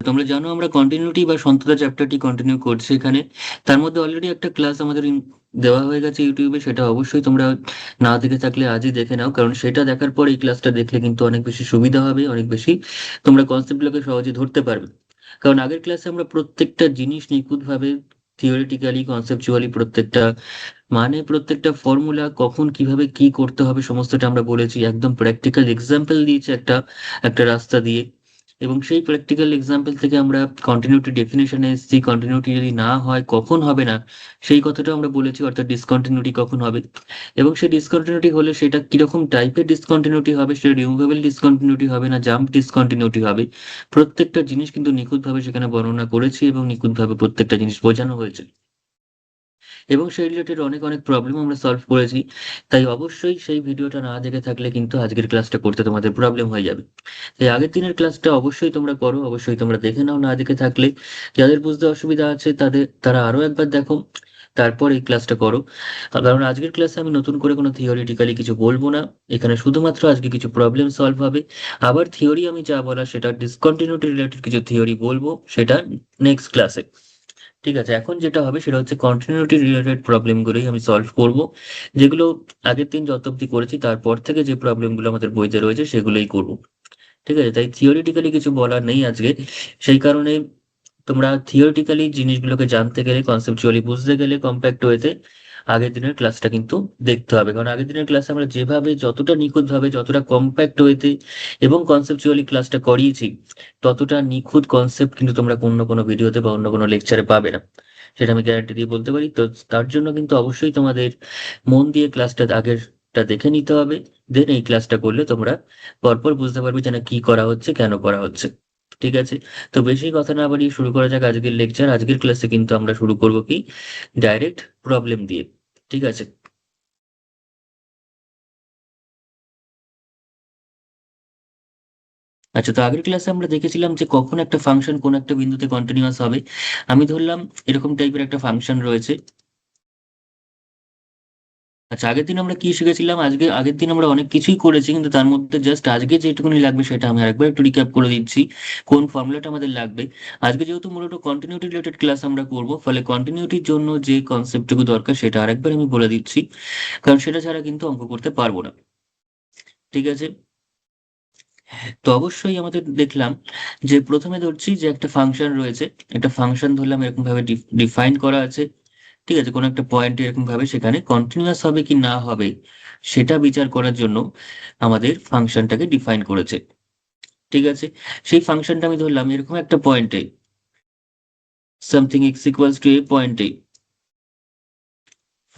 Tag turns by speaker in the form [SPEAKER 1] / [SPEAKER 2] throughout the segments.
[SPEAKER 1] তোমরা জানো আমরা কন্টিনিউটি বা সন্ততা চ্যাপ্টারটি কন্টিনিউ করছি এখানে। তার মধ্যে অলরেডি একটা ক্লাস আমাদের দেওয়া হয়ে গেছে ইউটিউবে, সেটা অবশ্যই তোমরা না দেখে থাকলে আজই দেখে নাও, কারণ সেটা দেখার পর এই ক্লাসটা দেখলে কিন্তু অনেক বেশি সুবিধা হবে, অনেক বেশি তোমরা কনসেপ্টগুলোকে সহজে ধরতে পারবে। কারণ আগের ক্লাসে আমরা প্রত্যেকটা জিনিস নিখুঁতভাবে থিওরিটিক্যালি কনসেপচুয়ালি প্রত্যেকটা মানে প্রত্যেকটা ফর্মুলা কখন কিভাবে কি করতে হবে সমস্তটা আমরা বলেছি, একদম প্র্যাকটিক্যাল এক্সাম্পল দিয়েছি একটা একটা রাস্তা দিয়ে। এবং সেই প্র্যাকটিক্যাল এক্সাম্পল থেকে আমরা কন্টিনিউটি ডেফিনেশনে এসেছি, কন্টিনিউটি যদি না হয় কখন হবে না সেই কথাটা আমরা বলেছি, অর্থাৎ ডিসকন্টিনিউটি কখন হবে। এবং সেই ডিসকন্টিনিউটি হলে সেটা কিরকম টাইপের ডিসকন্টিনিউটি হবে, সেটা রিমুভেবল ডিসকন্টিনিউটি হবে না জাম্প ডিসকন্টিনিউটি হবে, প্রত্যেকটা জিনিস কিন্তু নিখুঁতভাবে সেখানে বর্ণনা করেছি এবং নিখুঁতভাবে প্রত্যেকটা জিনিস বোঝানো হয়েছে। এবং সেই রিলেটেড অনেক অনেক প্রবলেম আমরা সলভ করেছি। তাই অবশ্যই সেই ভিডিওটা না দেখে থাকলে কিন্তু আজকের ক্লাসটা করতে তোমাদের প্রবলেম হয়ে যাবে। তাই আগের দিনের ক্লাসটা অবশ্যই তোমরা করো, অবশ্যই তোমরা দেখে নাও না দেখে থাকলে। যাদের বুঝতে অসুবিধা আছে তারা আরো একবার দেখো, তারপর এই ক্লাসটা করো। কারণ আজকের ক্লাসে আমি নতুন করে কোনো থিওরিটিক্যালি কিছু বলবো না, এখানে শুধুমাত্র আজকে কিছু প্রবলেম সলভ হবে। আবার থিওরি আমি যা বলা সেটা ডিসকন্টিনিউটি রিলেটেড কিছু থিওরি বলবো, সেটা নেক্সট ক্লাসে। ঠিক আছে, এখন যেটা হবে সেটা হচ্ছে কন্টিনিউটি রিলেটেড প্রবলেমগুলোই আমি সলভ করব, যেগুলো আগের দিন যত অব্দি করেছি তারপর থেকে যে প্রবলেমগুলো আমাদের বইতে রয়েছে সেগুলোই করব। ঠিক আছে, তাই থিওরিটিক্যালি কিছু বলার নেই আজকে। সেই কারণে তোমরা থিওরিটিক্যালি জিনিসগুলোকে জানতে গেলে, কনসেপচুয়ালি বুঝতে গেলে কম্প্যাক্ট ওয়েতে আগের দিনের ক্লাসটা কিন্তু দেখতে হবে। কারণ আগের দিনের ক্লাসে আমরা যেভাবে যতটা নিখুঁতভাবে যতটা কম্প্যাক্ট ওয়েতে এবং কনসেপচুয়ালি ক্লাসটা করিয়েছি, ততটা নিখুঁত কনসেপ্ট কিন্তু তোমরা অন্য কোনো ভিডিওতে বা অন্য কোনো লেকচারে পাবে না, সেটা আমি গ্যারান্টি দিয়ে বলতে পারি। তো তার জন্য কিন্তু অবশ্যই তোমাদের মন দিয়ে ক্লাসটা আগেরটা দেখে নিতে হবে, দেন এই ক্লাসটা করলে তোমরা পরপর বুঝতে পারবে যে না কি করা হচ্ছে, কেন করা হচ্ছে। ঠিক আছে, তো বেশি কথা না বাড়িয়ে শুরু করা যাক আজকের লেকচার। আজকের ক্লাসে কিন্তু আমরা শুরু করব কি, ডাইরেক্ট প্রবলেম দিয়ে। ঠিক আছে, আচ্ছা, তো আগের ক্লাসে আমরা দেখেছিলাম যে কখন একটা ফাংশন কোন একটা বিন্দুতে কন্টিনিউয়াস হবে। আমি ধরলাম এরকম টাইপের একটা ফাংশন রয়েছে। আচ্ছা, আগের দিন আমরা কি শিখেছিলাম, আগের দিন আমরা অনেক কিছুই করেছি, কিন্তু তার মধ্যে জাস্ট আজকে যেটুকুনি লাগবে সেটা আমি আরেকবার একটু রিক্যাপ করে দিচ্ছি, কোন ফর্মুলাটা আমাদের লাগবে। আজকে যেহেতু মূলত কন্টিনিউটি রিলেটেড ক্লাস আমরা করব, ফলে কন্টিনিউটির জন্য যে কনসেপ্টটুকু দরকার সেটা আরেকবার আমি বলে দিচ্ছি, কারণ সেটা ছাড়া কিন্তু অঙ্ক করতে পারবো না। ঠিক আছে, তো অবশ্যই আমাদের দেখলাম যে প্রথমে ধরছি যে একটা ফাংশন রয়েছে, একটা ফাংশন ধরলাম এরকম ভাবে ডিফাইন করা আছে। ঠিক আছে, কোনো একটা পয়েন্টে এরকম ভাবে সেখানে কন্টিনিউয়াস হবে কি না হবে সেটা বিচার করার জন্য আমাদের ফাংশনটাকে ডিফাইন করেছে। ঠিক আছে, সেই ফাংশনটা আমি ধরলাম এরকম একটা পয়েন্টে, সামথিং এক্স ইকুয়ালস টু এ পয়েন্টে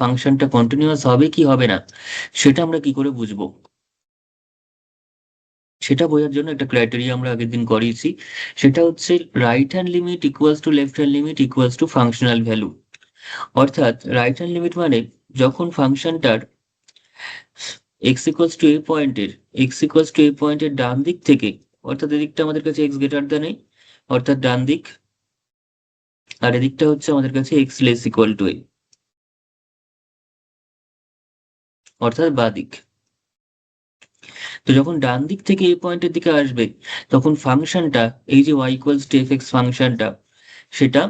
[SPEAKER 1] ফাংশনটা কন্টিনিউয়াস হবে কি হবে না সেটা আমরা কি করে বুঝবো, সেটা বোঝার জন্য একটা ক্রাইটেরিয়া আমরা আগের দিন করিয়েছি। সেটা হচ্ছে right hand limit equals to left hand limit equals to functional value. অর্থাৎ রাইট হ্যান্ড লিমিট মানে যখন ফাংশনটার এক্স ইকুয়ালস টু এ পয়েন্টের ডান দিক থেকে, অর্থাৎ এদিকটা আমাদের কাছে এক্স গ্রেটার দেন এ, অর্থাৎ ডান দিক, আর এদিকটা হচ্ছে আমাদের কাছে এক্স লেস ইকুয়াল টু এ, অর্থাৎ বাঁ দিক। তো যখন ডান দিক থেকে এই পয়েন্টের দিকে আসবে তখন ফাংশনটা, এই যে y equals to f x ফাংশনটা, সেটা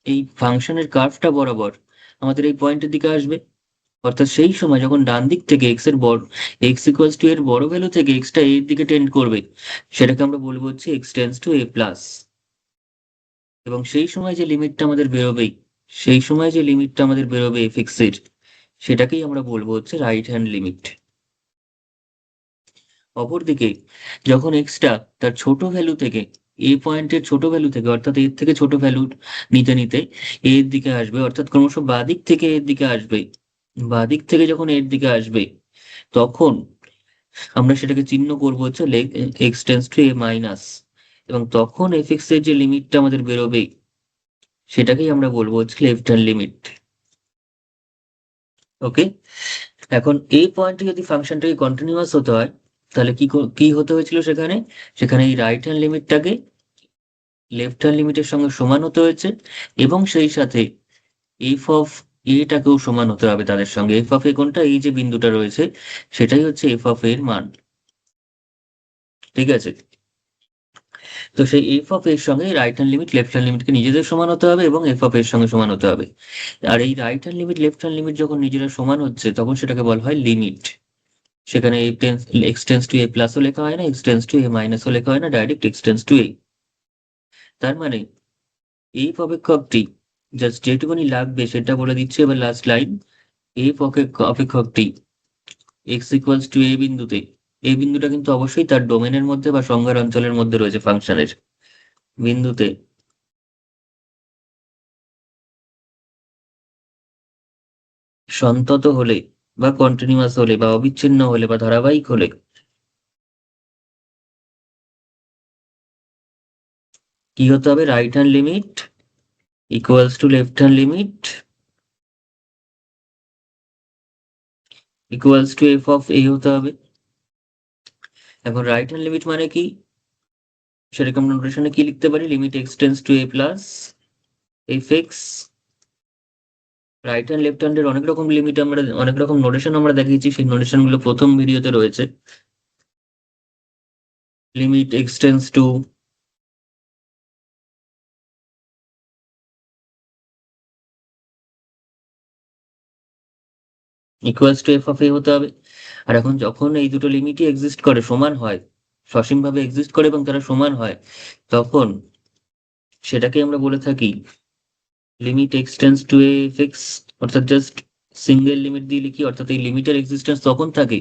[SPEAKER 1] এই ফাংশনের কার্ভটা বরাবর আমাদের এই পয়েন্টের দিকে আসবে। অর্থাৎ সেই সময় যখন ডান দিক থেকে এক্স ইকুয়ালস টু এর বড় ভ্যালু থেকে এক্সটা এর দিকে টেন্ড করবে, সেটাকে আমরা বলবো হচ্ছে x tends to a plus. এবং সেই সময় যে লিমিটটা আমাদের বেরোবে এফ এক্স এর, সেটাকেই আমরা বলবো হচ্ছে রাইট হ্যান্ড লিমিট। অপরদিকে যখন এক্সটা তার ছোট ভ্যালু থেকে, এ পয়েন্টের ছোট ভ্যালু থেকে, অর্থাৎ এর থেকে ছোট ভ্যালু নিতে নিতে এর দিকে আসবে, অর্থাৎ ক্রমশ বাদিক থেকে এর দিকে আসবে, বাদিক থেকে যখন এর দিকে আসবে তখন আমরা সেটাকে চিহ্ন করবো হচ্ছে x tends to A minus. এবং তখন এফ এক্স এর যে লিমিটটা আমাদের বেরোবে সেটাকেই আমরা বলবো হচ্ছে লেফট হ্যান্ড লিমিট। ওকে, এখন এই পয়েন্টে যদি ফাংশনটাকে কন্টিনিউয়াস হতে হয় তাহলে কি হতে হয়েছিল, সেখানে সেখানে এই রাইট হ্যান্ড লিমিটটাকে লেফট হ্যান্ড লিমিটের সঙ্গে সমান হতে হয়েছে, এবং সেই সাথে এফ অফ এটাকেও সমান হতে হবে তাদের সঙ্গে। এফ অফ এ কোনটা? এই যে বিন্দুটা রয়েছে সেটাই হচ্ছে এফ অফ এর মান। ঠিক আছে? তো সেই এফ অফ এর সঙ্গে right hand limit left hand লিমিটকে নিজেদের সমান হতে হবে এবং এফ অফ এর সঙ্গে সমান হতে হবে। আর এই right hand limit left hand limit যখন নিজেরা সমান হচ্ছে তখন সেটাকে বলা হয় লিমিট। সেখানে এক্স টেন্স টু এ প্লাসও লেখা হয় না, এক্স টেন্স টু এ মাইনাসও লেখা হয় না, ডাইরেক্ট এক্স টেন্স টু এ। তার মানে এই অপেক্ষকটি জাস্ট যেটুকুনি লাগবে সেটা বলে দিচ্ছে এবার লাস্ট লাইন। এই অপেক্ষকটি এক্স ইকুয়ালস টু এ বিন্দুতে, এই বিন্দুটা কিন্তু অবশ্যই তার ডোমেনের মধ্যে বা সংজ্ঞার অঞ্চলের মধ্যে রয়েছে ফাংশনের বিন্দুতে সন্তত হলে বা কন্টিনিউয়াস হলে বা অবিচ্ছিন্ন হলে বা ধারাবাহিক হলে কি হতে হবে? Right hand limit equals to left hand limit equals to f of a হতে হবে। এখন রাইট হ্যান্ড লিমিট মানে কি? সেরকম নোটেশনে কি লিখতে পারি? Limit x tends to a plus f x. Right hand left হ্যান্ডের অনেক রকম লিমিট আমরা অনেক রকম নোটেশন আমরা দেখিয়েছি, সেই নোটেশন গুলো প্রথম ভিডিওতে রয়েছে। Limit x tends to equals to f of a হতে হবে। আর এখন যখন এই দুটো লিমিটই এক্সিস্ট করে, সমান হয়, সসীমভাবে এক্সিস্ট করে এবং তারা সমান হয়, তখন সেটাকে আমরা বলে থাকি limit x tends to A F x. অর্থাৎ জাস্ট সিঙ্গেল লিমিট দিয়ে লিখি, অর্থাৎ এই লিমিটের এক্সিস্টেন্স তখন থাকে,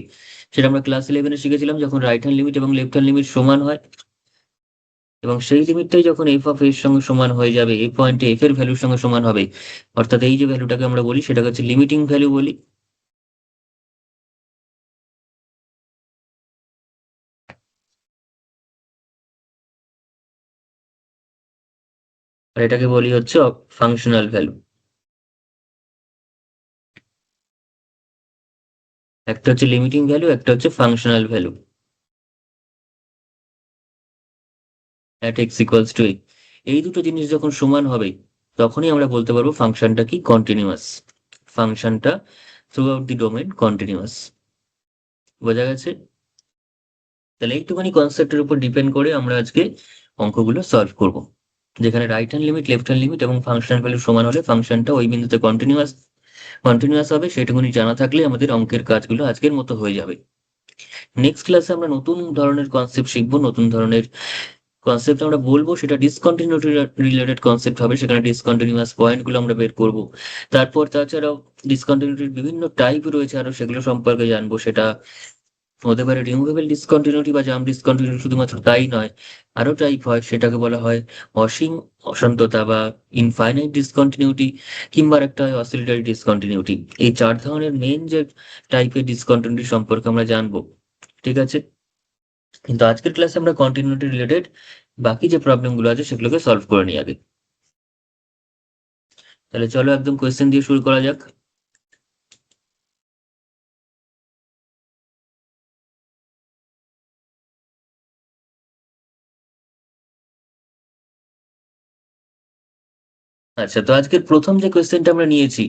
[SPEAKER 1] সেটা আমরা ক্লাস 11-এ শিখেছিলাম, যখন রাইট হ্যান্ড লিমিট এবং লেফট হ্যান্ড লিমিট সমান হয়। এবং সেই লিমিটটাই যখন এফ অফ এর সঙ্গে সমান হয়ে যাবে, এই পয়েন্টে এফ এর ভ্যালুর সঙ্গে সমান হবে, অর্থাৎ এই যে ভ্যালুটাকে আমরা বলি সেটাকে হচ্ছে লিমিটিং ভ্যালু বলি। আর এটাকে বলি হচ্ছে ফাংশনাল ভ্যালু। একটা হচ্ছে লিমিটিং ভ্যালু, একটা হচ্ছে functional value at x equals to a. এই দুটো জিনিস যখন সমান হবে তখনই আমরা বলতে পারবো ফাংশনটা কি? কন্টিনিউয়াস। ফাংশনটা through out the domain continuous. বোঝা গেছে? তাহলে একটুখানি কনসেপ্টের উপর ডিপেন্ড করে আমরা আজকে অঙ্কগুলো সলভ করব, যেখানে right hand limit left hand limit এবং ফাংশন ভ্যালু সমান হলে ফাংশনটা ওই বিন্দুতে কন্টিনিউয়াস কন্টিনিউয়াস হবে, সেটুকুনি জানা থাকলে আমাদের অঙ্কের কাজগুলো আজকের মতো হয়ে যাবে। নেক্সট ক্লাসে আমরা নতুন ধরনের কনসেপ্ট শিখবো, নতুন ধরনের কনসেপ্ট আমরা বলবো, সেটা ডিসকন্টিনিউটি রিলেটেড কনসেপ্ট হবে। সেখানে ডিসকন্টিনিউয়াস পয়েন্ট গুলো আমরা বের করব। তারপর তাছাড়াও ডিসকন্টিনিউটির বিভিন্ন টাইপ রয়েছে আরো, সেগুলো সম্পর্কে জানবো। সেটা হতে পারে রিমুভেবল ডিসকন্টিনিউটি বা জাম্প ডিসকন্টিনিউটি, শুধুমাত্র তাই নয়, আরো টাইপ হয়, সেটাকে বলা হয় অসীম অসন্ততা বা ইনফাইনাইট ডিসকন্টিনিউটি, কিংবা একটা হয় অসিলেটরি ডিসকন্টিনিউটি। এই চার ধরনের মেন যে টাইপের ডিসকন্টিনিউটি সম্পর্কে আমরা জানবো। ঠিক আছে? কিন্তু আজকের ক্লাসে আমরা কন্টিনিউটি রিলেটেড বাকি যে প্রবলেম গুলো আছে সেগুলোকে সলভ করে নিই আগে। তাহলে চলো একদম কোয়েশ্চেন দিয়ে শুরু করা যাক। আচ্ছা, তো আজকের প্রথম যে কোয়েশ্চেনটা আমরা নিয়েছি,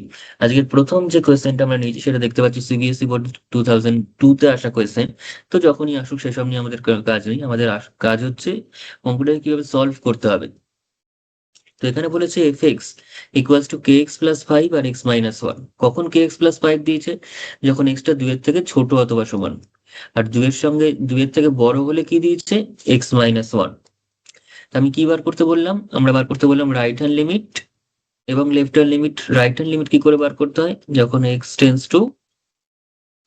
[SPEAKER 1] সেটা দেখতে পাচ্ছি সিবিএসই বোর্ড 2002-তে আসা কোয়েশ্চেন। তো যখনই আসুক সেসব নিয়ে আমাদের কাজ নেই, আমাদের কাজ হচ্ছে অঙ্কটাকে কিভাবে সলভ করতে হবে। তো এখানে বলেছে f x equals to k x plus five আর এক্স মাইনাস ওয়ান। কখন কে এক্স প্লাস ফাইভ দিয়েছে? যখন এক্সটা দুইয়ের থেকে ছোট অথবা সমান। আর দুইয়ের সঙ্গে দুইয়ের থেকে বড় হলে কি দিয়েছে? X minus one. আমি কি বার করতে বললাম? আমরা বার করতে বললাম রাইট হ্যান্ড লিমিট এবং left hand limit. Right hand limit কি করে বার করতে হয়? যখন x tends to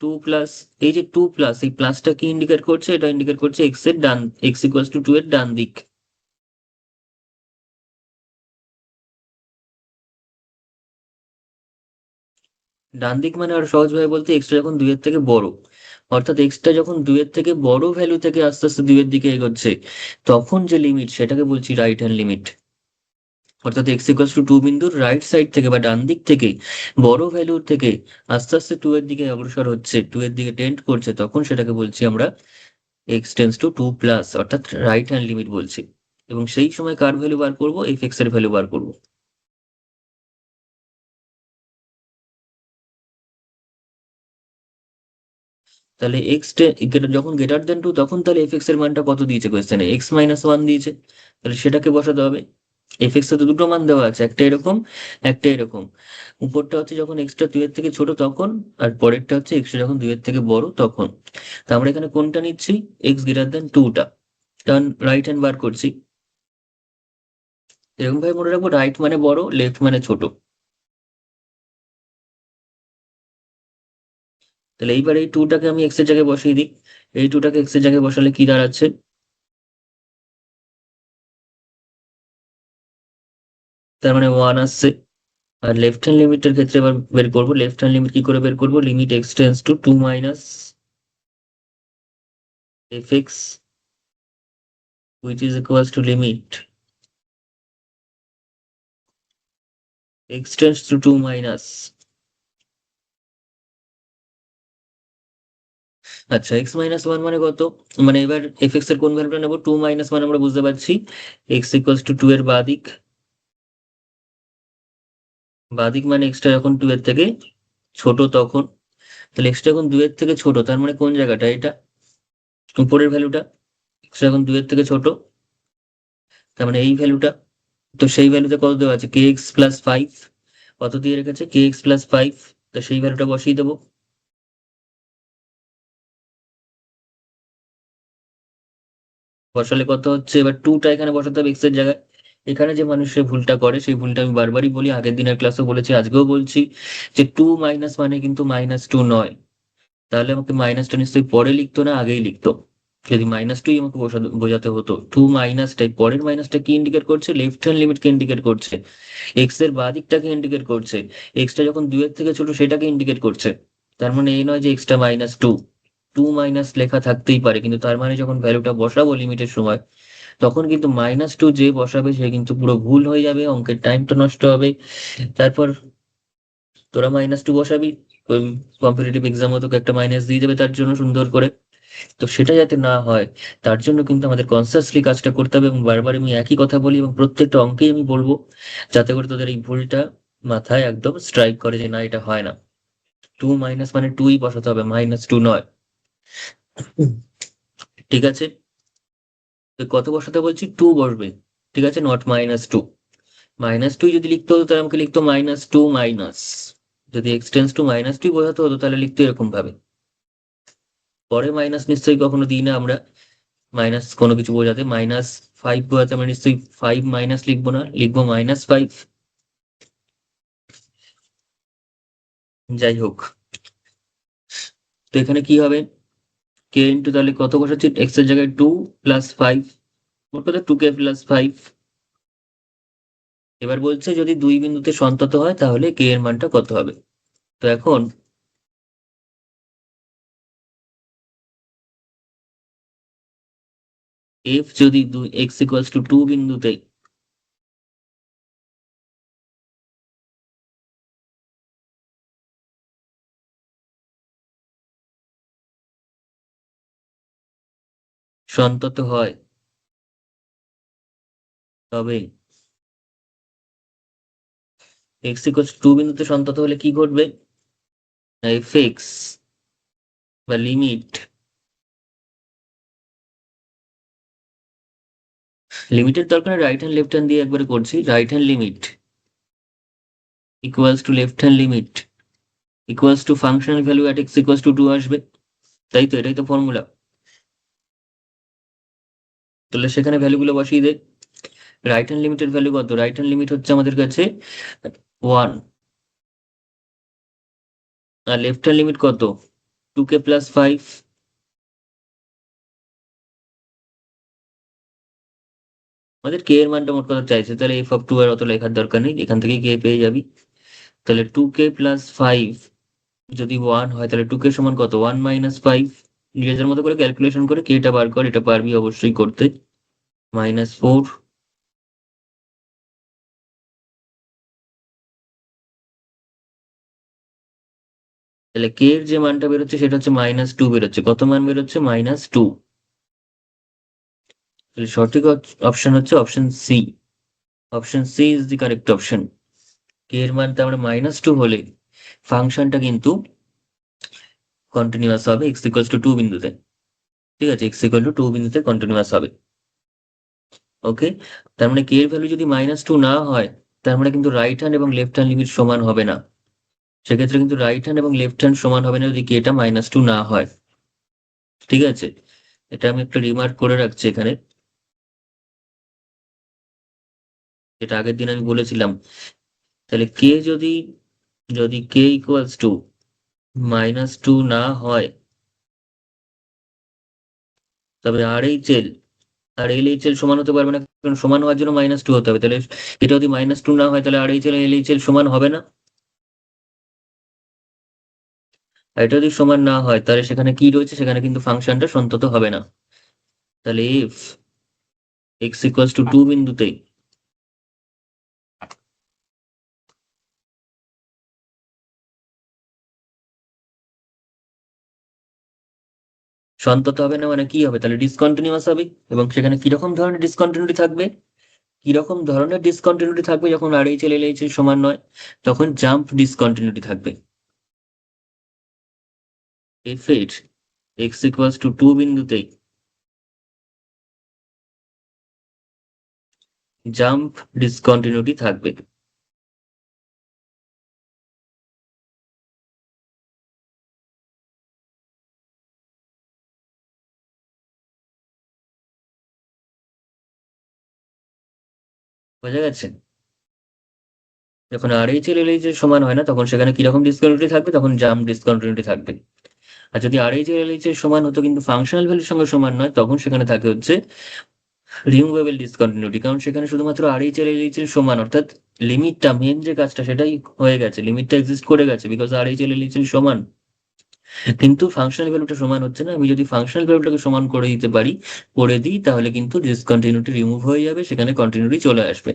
[SPEAKER 1] two plus, এই যে টু প্লাস, এই প্লাসটা কি ইন্ডিকেট করছে? এটা ইন্ডিকেট করছে এক্স এর ডান, এক্স ইকুয়ালস টু টু এর ডান দিক। ডান দিক মানে আর সহজভাবে বলতে এক্সটা যখন দুইয়ের থেকে বড়, অর্থাৎ এক্সটা যখন দুইয়ের থেকে বড় ভ্যালু থেকে আস্তে আস্তে দুইয়ের দিকে এগোচ্ছে, তখন যে লিমিট সেটাকে বলছি রাইট হ্যান্ড লিমিট। অর্থাৎ এক্স ইকুয়ালস টু টু বিন্দুর রাইট সাইড থেকে বা ডান দিক থেকে বড় ভ্যালুর থেকে আস্তে আস্তে টু এর দিকে অগ্রসর হচ্ছে, টু এর দিকে টেন্ড করছে, তখন সেটাকে বলছি আমরা x tends to two plus, অর্থাৎ রাইট হ্যান্ড লিমিট বলছি। এবং সেই সময় কার ভ্যালু বার করবো? এফ এক্স এর ভ্যালু বার করবো। তাহলে যখন গ্রেটার দেন টু তখন তাহলে এফ এক্স এর মানটা কত দিয়েছে কোয়েশ্চেনে, এক্স মাইনাস ওয়ান দিয়েছে। তাহলে সেটাকে বসাতে হবে। এফ এক্স এ তো দুটো মান দেওয়া আছে, একটা এরকম একটা এরকম। উপরটা হচ্ছে যখন এক্সটা দুই এর থেকে ছোট তখন, আর পরেরটা হচ্ছে এক্সটা যখন দুই এর থেকে বড় তখন। তা আমরা এখানে কোনটা নিচ্ছি, এক্স গ্রেটার দেন টুটা। কারণ রাইট হ্যান্ড বার করছি, এরকম ভাবে মনে রাখবো, রাইট মানে বড়, লেফট মানে ছোট। তাহলে এইবার এই টুটাকে আমি এক্স এর জায়গায় বসিয়ে দিই। এই টুটাকে এক্স এর জায়গায় বসালে কি দাঁড়াচ্ছে, তার মানে ওয়ান আসছে। আর লেফট হ্যান্ড লিমিটের ক্ষেত্রে এবার বের করবো, লেফট হ্যান্ড লিমিট কি করে বের করবো, limit x tends to two minus f x which is equals to limit x tends to 2 minus, আচ্ছা x মাইনাস ওয়ান মানে কত, মানে এবার এফ এক্স এর কোন ভ্যালুটা নেবো, টু মাইনাস মানে আমরা বুঝতে পারছি এক্স ইকুয়ালস টু টু এর বাদিক, বাদিক মানে এক্সটা যখন টু এর থেকে ছোট তখন। তাহলে এক্সটা যখন দুই এর থেকে ছোট, তার মানে কোন জায়গাটা এটা, উপরের ভ্যালুটা, এক্সটা যখন দুই এর থেকে ছোট, তার মানে এই ভ্যালুটা। তো সেই ভ্যালুতে কত দেওয়া আছে, কে এক্স প্লাস ফাইভ, কত দিয়ে রেখেছে কে এক্স প্লাস ফাইভ, তো সেই ভ্যালুটা বসিয়ে দেবো। বসালে কত হচ্ছে, এবার টুটা এখানে বসাতে হবে এক্স এর জায়গায়। এখানে যে মানুষের ভুলটা করে সেই ভুলটা আমি বারবারই বলি, আগের দিনের ক্লাসেও বলেছি আজকেও বলছি, যে টু মাইনাস মানে কিন্তু মাইনাস টু নয়। তাহলে আমাকে মাইনাসটা নিশ্চয়ই পরে লিখতো না আগেই লিখতো, যদি মাইনাস টুই আমাকে বোঝাতে হতো। টু মাইনাসটাই পরের মাইনাসটা কি ইন্ডিকেট করছে, লেফট হ্যান্ড লিমিটকে ইন্ডিকেট করছে, এক্স এর বাঁ দিকটাকে ইন্ডিকেট করছে, এক্সটা যখন দুইয়ের থেকে ছোট সেটাকে ইন্ডিকেট করছে। তার মানে এই নয় যে এক্সটা মাইনাস টু, টু মাইনাস লেখা থাকতেই পারে, কিন্তু তার মানে যখন ভ্যালুটা বসাবো লিমিটের সময়, তখন কিন্তু মাইনাস টু যে বসাবে সে কিন্তু পুরো ভুল হয়ে যাবে, অঙ্কের টাইমটা নষ্ট হবে। তারপর তোরা মাইনাস টু বসাবি, কম্পিটিটিভ এক্সামও তোকে একটা মাইনাস দিয়ে দেবে তার জন্য সুন্দর করে। তো সেটা যাতে না হয়, তার জন্য কিন্তু আমাদের কনসিয়াসলি কাজটা করতে হবে, এবং বারবার আমি একই কথা বলি এবং প্রত্যেকটা অঙ্কেই আমি বলবো, যাতে করে তোদের এই ভুলটা মাথায় একদম স্ট্রাইক করে যে না এটা হয় না। টু মাইনাস মানে টুই বসাতে হবে, মাইনাস টু নয়। হুম। ঠিক আছে, তো কত বসাতে বলছি, টু বসবে। ঠিক আছে, not minus two. Minus two যদি লিখতে হতো তাহলে আমাকে লিখতো মাইনাস টু মাইনাস, যদি এক্সটেন্স টু মাইনাস টু বোঝাতে হতো তাহলে লিখতো এরকম ভাবে। পরে মাইনাস নিশ্চয়ই কখনো দিই না আমরা, মাইনাস কোনো কিছু বোঝাতে, মাইনাস ফাইভ বোঝাতে আমরা নিশ্চয়ই ফাইভ মাইনাস লিখবো না, লিখবো মাইনাস ফাইভ। যাই হোক, তো এখানে কি হবে, কে ইন্টু তাহলে কত বসাচ্ছি, এক্স এর জায়গায় টু প্লাস ফাইভ, মোট কথা টু কে প্লাস ফাইভ। এবার বলছে যদি দুই বিন্দুতে সন্তত হয় তাহলে কে এর মানটা কত হবে। তো এখন এফ যদি দুই এক্স ইকুয়ালস টু টু বিন্দুতে সন্তত হয়, তবে এক্স ইকুয়ালস টু বিন্দুতে সন্তত হলে কি ঘটবে, এফ এক্স বা লিমিট, লিমিটের দরকার রাইট হ্যান্ড লেফট হ্যান্ড দিয়ে একবারে করছি, right hand limit equals to left hand limit equals to functional value at x equals to two আসবে। তাই তো, এটাই তো ফর্মুলা। তাহলে সেখানে ভ্যালুগুলো বসিয়ে দে। রাইট হ্যান্ড লিমিটের ভ্যালু কত, রাইট হ্যান্ড লিমিট হচ্ছে আমাদের কাছে ওয়ান, আর লেফট হ্যান্ড লিমিট কত, টু কে প্লাস ফাইভ। আমাদের কে এর মানটা মোট কথা চাইছে, তাহলে এফ অফ টু এর অত লেখার দরকার নেই, এখান থেকে কে পেয়ে যাবি। তাহলে টু কে প্লাস ফাইভ যদি ওয়ান হয় তাহলে টু কে সমান কত, ওয়ান মাইনাস ফাইভ। নিজেদের মতো করে ক্যালকুলেশন করে কে টা বার কর, এটা পারবি অবশ্যই করতে। মাইনাস ফোর, তাহলে কে এর যে মানটা বেরোচ্ছে সেটা হচ্ছে মাইনাস টু বেরোচ্ছে, কত মান বেরোচ্ছে, মাইনাস টু। তাহলে সঠিক অপশন হচ্ছে option C, option C is the correct option. K এর মানটা আমরা মাইনাস টু হলে ফাংশনটা কিন্তু কন্টিনিউয়াস হবে এক্স ইকুয়ালস টু 2 বিন্দুতে। ঠিক আছে, এক্স ইকুয়াল টু 2 বিন্দুতে কন্টিনিউয়াস হবে। ওকে, তার মানে কে এর ভ্যালু যদি -2 না হয়, তার মানে কিন্তু রাইট হ্যান্ড এবং লেফট হ্যান্ড লিমিট সমান হবে না। সেক্ষেত্রে কিন্তু রাইট হ্যান্ড এবং লেফট হ্যান্ড সমান হবে না যদি কে এটা -2 না হয়। ঠিক আছে, এটা আমি একটা রিমার্ক করে রাখছি এখানে, যেটা আগের দিন আমি বলেছিলাম। তাহলে কে যদি যদি কে ইকুয়ালস টু -2 না হয়, তবে আর এইচ এল আর এল এইচ এল সমান হতে পারবে না, কারণ সমান হওয়ার জন্য -2 হতে হবে। তাহলে এটা যদি -2 না হয়, তাহলে আর H L L H L সমান হবে না। আর এটা যদি সমান না হয়, তাহলে সেখানে কি রয়েছে, সেখানে কিন্তু ফাংশনটা সন্তত হবে না। তাহলে ইফ এক্স ইকুয়ালস টু 2 বিন্দুতে সন্তত হবে না, মানে কি হবে, তাহলে ডিসকন্টিনিউয়াস হবে। এবং সেখানে কিরকম ধরনের ডিসকন্টিনিউটি থাকবে, কিরকম ধরনের ডিসকন্টিনিউটি থাকবে, যখন আর H L L H L সমান নয়, তখন জাম্প ডিসকন্টিনিউটি থাকবে। If it x equals two 2 বিন্দুতে জাম্প ডিসকন্টিনিউটি থাকবে। বোঝা গেছে? যখন আর এইচ এল এল এইচ এর সমান হয় না, তখন সেখানে কিরকম ডিসকন্টিনিউটি থাকবে, তখন জাম্প ডিসকন্টিনিউটি থাকবে। আর যদি আর এইচ এল এল এইচ এর সমান হতো কিন্তু ফাংশনাল ভ্যালুর সঙ্গে সমান নয়, তখন সেখানে থাকে হচ্ছে রিমুভেবল ডিসকন্টিনিউটি। কারণ সেখানে শুধুমাত্র আর এইচ এল এল এইচ এর সমান, অর্থাৎ লিমিটটা, মেন যে কাজটা সেটাই হয়ে গেছে, লিমিটটা এক্সিস্ট করে গেছে, because R H L L H এর সমান। কিন্তু ফাংশনাল ভ্যালুটা সমান হচ্ছে না। আমি যদি ফাংশনাল ভ্যালুটাকে সমান করে দিতে পারি, করে দিই, তাহলে কিন্তু ডিসকন্টিনিউটি রিমুভ হয়ে যাবে, সেখানে কন্টিনিউটি চলে আসবে।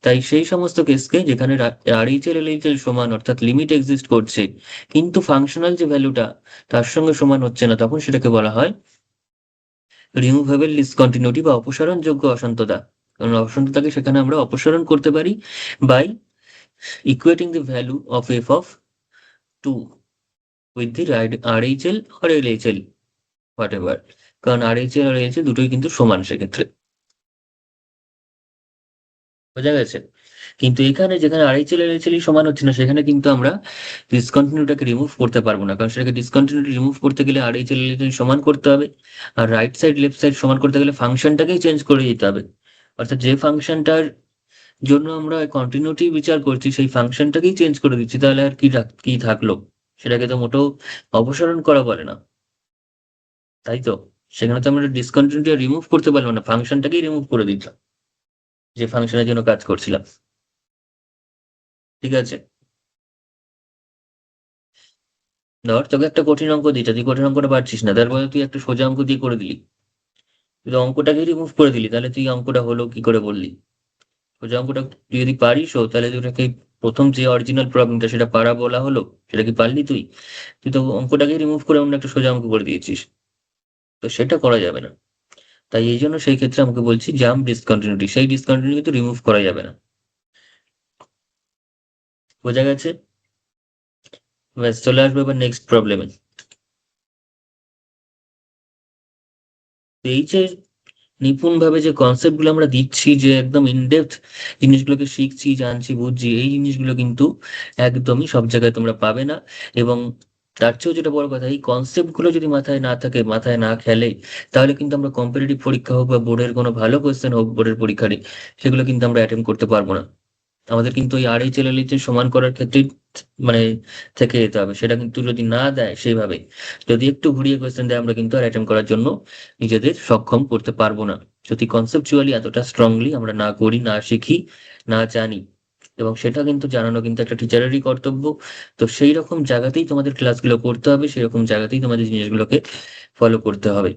[SPEAKER 1] তাই সেই সমস্ত কেসকে যেখানে আরএইচএল এলএইচএল সমান, অর্থাৎ লিমিট এক্সিস্ট করছে, কিন্তু ফাংশনাল যে ভ্যালুটা তার সঙ্গে সমান হচ্ছে না, তখন সেটাকে বলা হয় রিমুভেবল ডিসকন্টিনিউটি বা অপসারণযোগ্য অসন্ততা। কারণ অসন্ততাকে সেখানে আমরা অপসারণ করতে পারি by equating the value of f of 2 with the RHL or LHL, whatever. কারণ RHL আর LHL দুটোই কিন্তু সমান সেক্ষেত্রে। বোঝা গেছে? কিন্তু এখানে যেখানে RHL LHL সমান হচ্ছে না, সেখানে কিন্তু আমরা ডিসকন্টিনিউটাকে রিমুভ করতে পারবো না। কারণ সেটাকে ডিসকন্টিনিউটি রিমুভ করতে গেলে RHL LHL সমান করতে হবে। আর রাইট সাইড লেফট সাইড সমান করতে গেলে ফাংশনটাকেই চেঞ্জ করে দিতে হবে। অর্থাৎ যে ফাংশনটার জন্য আমরা কন্টিনিউটি বিচার করছি, সেই ফাংশনটাকেই চেঞ্জ করে দিচ্ছি, তাহলে আর কি থাকলো? সেটাকে তো মোটেও অপসারণ করা বলে না, তাই তো? সেখানে তো আমরা ডিসকন্টিনিউটি রিমুভ করতে পারলাম না, ফাংশনটাকেই রিমুভ করে দিচ্ছি, যে ফাংশনের জন্য কাজ করছিলাম। ঠিক আছে, ধর তোকে একটা কঠিন অঙ্ক দিয়েছে, তুই কঠিন অঙ্কটা পারছিস না, তারপরে তুই একটা সোজা অঙ্ক দিয়ে করে দিলি, তুই তো অঙ্কটাকে রিমুভ করে দিলি, তাহলে তুই অঙ্কটা হলো কি করে বললি? সোজা অঙ্কটা তুই যদি পারিসও, তাহলে তুই ওটাকে প্রথম যে অরিজিনাল প্রবলেমটা সেটা পারা বলা হলো, সেটা কি পারলি তুই? তুই তো অঙ্কটাকে রিমুভ করে অন্য একটা সোজা অঙ্ক করে দিয়েছিস, তো সেটা করা যাবে না। তাই এই জন্য সেই ক্ষেত্রে আমাকে বলছি জাম্প ডিসকন্টিনিউটি, সেই ডিসকন্টিনিউটি কিন্তু রিমুভ করা যাবে না। বোঝা গেছে? ব্যাস, চলে আসবে এবার নেক্সট প্রবলেমে। এই যে নিপুণভাবে যে কনসেপ্টগুলো আমরা দিচ্ছি, যে একদম ইনডেপথ জিনিসগুলোকে শিখছি, জানছি, বুঝছি, এই জিনিসগুলো কিন্তু একদমই সব জায়গায় তোমরা পাবে না। এবং তার চেয়েও যেটা বড় কথা, এই কনসেপ্টগুলো যদি মাথায় না থাকে, মাথায় না খেলে, তাহলে কিন্তু আমরা কম্পিটিটিভ পরীক্ষা হোক বা বোর্ডের কোনো ভালো কোয়েশ্চেন হোক, বোর্ডের পরীক্ষারে, সেগুলো কিন্তু আমরা অ্যাটেম্প করতে পারবো না। আমাদের কিন্তু ওই আর.এইচ.এল এর সমান করার ক্ষেত্রেই মানে থেকে যেতে হবে। সেটা কিন্তু যদি না দেয় সেইভাবে, যদি একটু ঘুরিয়ে কোয়েশ্চেন দেয়, আমরা কিন্তু আর অ্যাটেম্প করার জন্য নিজেদের সক্ষম করতে পারবো না। যদি কনসেপচুয়ালি এতটা স্ট্রংলি আমরা না করি, না শিখি, না জানি। এবং সেটা কিন্তু জানানো কিন্তু একটা টিচারেরই কর্তব্য। তো সেই রকম জায়গাতেই তোমাদের ক্লাসগুলো করতে হবে, সেরকম জায়গাতেই তোমাদের জিনিসগুলোকে ফলো করতে হবে।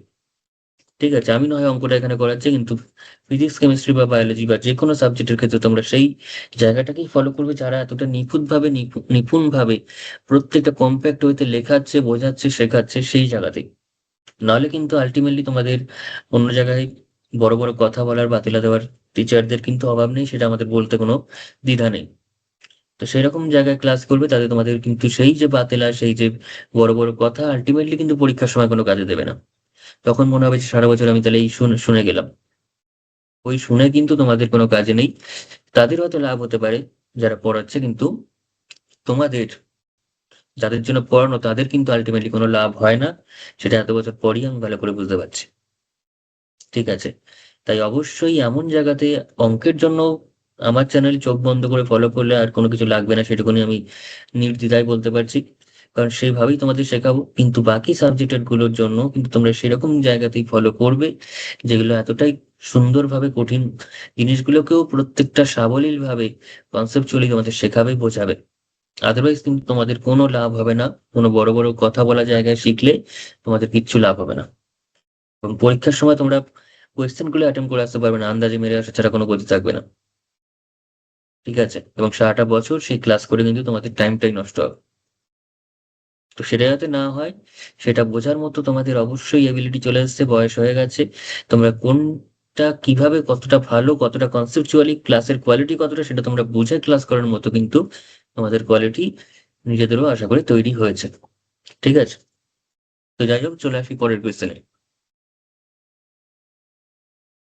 [SPEAKER 1] ঠিক আছে, আমি না হয় অঙ্কটা এখানে করাচ্ছি, কিন্তু ফিজিক্স কেমিস্ট্রি বা বায়োলজি বা যে কোনো সাবজেক্টের ক্ষেত্রে তোমরা সেই জায়গাটাকেই ফলো করবে, যারা এতটা নিখুঁতভাবে নিপুণভাবে প্রত্যেকটা কম্প্যাক্ট ওয়েতে লেখাচ্ছে, বোঝাচ্ছে, শেখাচ্ছে, সেই জায়গাতেই। নাহলে কিন্তু আলটিমেটলি তোমাদের অন্য জায়গায় বড় বড় কথা বলার, বাতিলা দেওয়ার টিচারদের কিন্তু অভাব নেই, সেটা আমাদের বলতে কোনো দ্বিধা নেই। তো সেরকম জায়গায় ক্লাস করবে, তাতে তোমাদের কিন্তু সেই যে বাতেলা, সেই যে বড় বড় কথা আলটিমেটলি কিন্তু পরীক্ষার সময় কোনো কাজে দেবে না। তখন মনে হবে যে সারা বছর আমি তাহলে এই শুনে শুনে গেলাম। ওই শুনে কিন্তু তোমাদের কোনো কাজে নেই। তাদের হয়তো লাভ হতে পারে যারা পড়াচ্ছে, কিন্তু তোমাদের, যাদের জন্য পড়ানো, তাদের কিন্তু আলটিমেটলি কোনো লাভ হয় না। সেটা এত বছর পরই আমি ভালো করে বুঝতে পারছি। ঠিক আছে? তাই অবশ্যই এমন জায়গাতে অঙ্কের জন্য আমার চ্যানেল চোখ বন্ধ করে ফলো করলে আর কোনো কিছু লাগবে না, সেটুকুনি আমি নির্দ্বিধায় বলতে পারছি। কারণ সেইভাবেই তোমাদের শেখাবো, কিন্তু বাকি সাবজেক্টের গুলোর জন্য কিন্তু তোমরা সেরকম জায়গাতেই ফলো করবে যেগুলো এতটাই সুন্দরভাবে কঠিন জিনিসগুলোকেও প্রত্যেকটা সাবলীল ভাবে কনসেপচুয়ালি তোমাদের শেখাবে, বোঝাবে। আদারওয়াইজ কিন্তু তোমাদের কোনো লাভ হবে না। কোনো বড় বড় কথা বলা জায়গায় শিখলে তোমাদের কিচ্ছু লাভ হবে না। এবং পরীক্ষার সময় তোমরা কোয়েশ্চেন গুলো অ্যাটেম্প করে আসতে পারবে না, আন্দাজে মেরে আসা ছাড়া কোনো গতি থাকবে না। ঠিক আছে? এবং সারাটা বছর সেই ক্লাস করে কিন্তু তোমাদের টাইমটাই নষ্ট হবে। তো সেটা যাতে না হয়, সেটা বোঝার মতো তোমাদের অবশ্যই এবিলিটি চলে আসছে, বয়স হয়ে গেছে। তোমরা কোনটা কিভাবে কতটা ভালো, কতটা কনসেপচুয়ালি ক্লাসের কোয়ালিটি কতটা, সেটা তোমরা বুঝে ক্লাস করার মতো কিন্তু তোমাদের কোয়ালিটি নিজেদেরও আশা করি তৈরি হয়েছে। ঠিক আছে? তো যাই হোক, চলে আসি পরের কোয়েশ্চেনে।